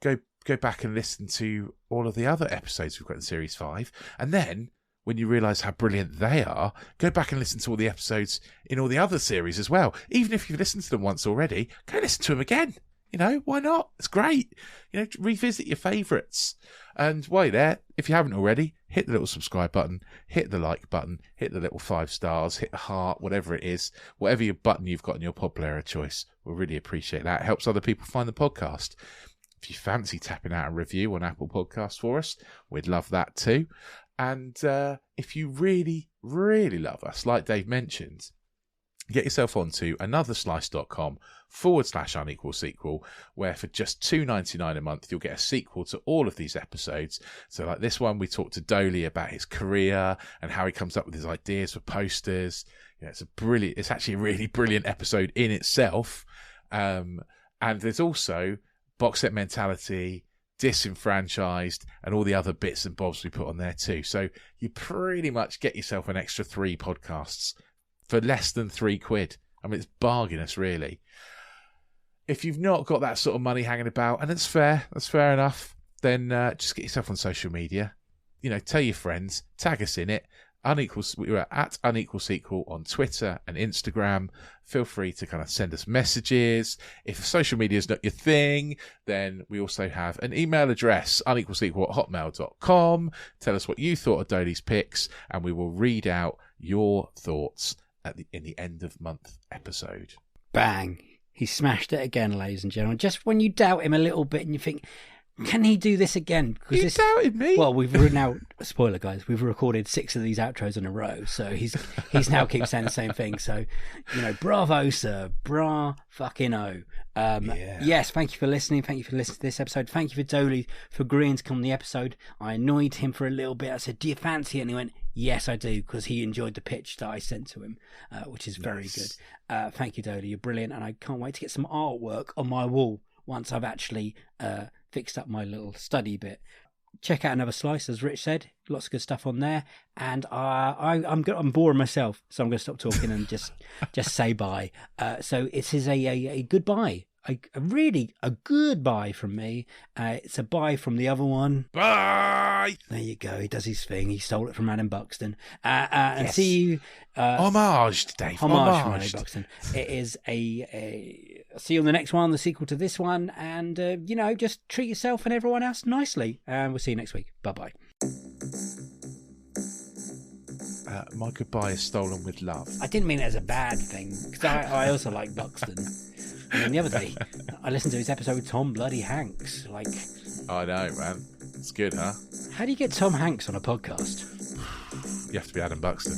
go back and listen to all of the other episodes we've got in Series 5. And then, when you realise how brilliant they are, go back and listen to all the episodes in all the other series as well. Even if you've listened to them once already, go listen to them again. Why not? It's great. Revisit your favourites. And while you're there, if you haven't already, hit the little subscribe button, hit the like button, hit the little 5 stars, hit the heart, whatever it is, whatever your button you've got in your pod player of choice. We'll really appreciate that. It helps other people find the podcast. If you fancy tapping out a review on Apple Podcasts for us, we'd love that too. And if you really, really love us, like Dave mentioned, get yourself onto anotherslice.com/unequal sequel, where for just $2.99 a month, you'll get a sequel to all of these episodes. So like this one, we talked to Doaly about his career and how he comes up with his ideas for posters. It's actually a really brilliant episode in itself. And there's also Box Set Mentality, Disenfranchised, and all the other bits and bobs we put on there too. So you pretty much get yourself an extra 3 podcasts for less than £3. I mean, it's bargainous, really. If you've not got that sort of money hanging about, and that's fair enough, then just get yourself on social media. Tell your friends, tag us in it. We're at Unequal Sequel on Twitter and Instagram. Feel free to kind of send us messages. If social media is not your thing, then we also have an email address, unequalsequel@hotmail.com. Tell us what you thought of Doaly's picks, and we will read out your thoughts in the end of month episode. Bang. He smashed it again, ladies and gentlemen. Just when you doubt him a little bit and you think, Can he do this again? You doubted me. Well, now spoiler, guys. We've recorded 6 of these outros in a row, so he's now keeps saying the same thing. So, bravo, sir, bra fucking o. Yes, thank you for listening. Thank you for listening to this episode. Thank you for Doaly for agreeing to come on the episode. I annoyed him for a little bit. I said, "Do you fancy it?" And he went, "Yes, I do," because he enjoyed the pitch that I sent to him, which is very good. Thank you, Doaly. You're brilliant, and I can't wait to get some artwork on my wall once I've actually fixed up my little study bit. Check out Another Slice, as Rich said. Lots of good stuff on there. And I'm boring myself, so I'm going to stop talking and just say bye. So it is a goodbye. A goodbye from me. It's a bye from the other one. Bye! There you go. He does his thing. He stole it from Adam Buxton. And see you... homage, Dave. Homage from Adam Buxton. It is see you on the next one, the sequel to this one. And, just treat yourself and everyone else nicely. And we'll see you next week. Bye-bye. My goodbye is stolen with love. I didn't mean it as a bad thing, because I also like Buxton. And then the other day, I listened to his episode with Tom Bloody Hanks. I know, man. It's good, huh? How do you get Tom Hanks on a podcast? You have to be Adam Buxton.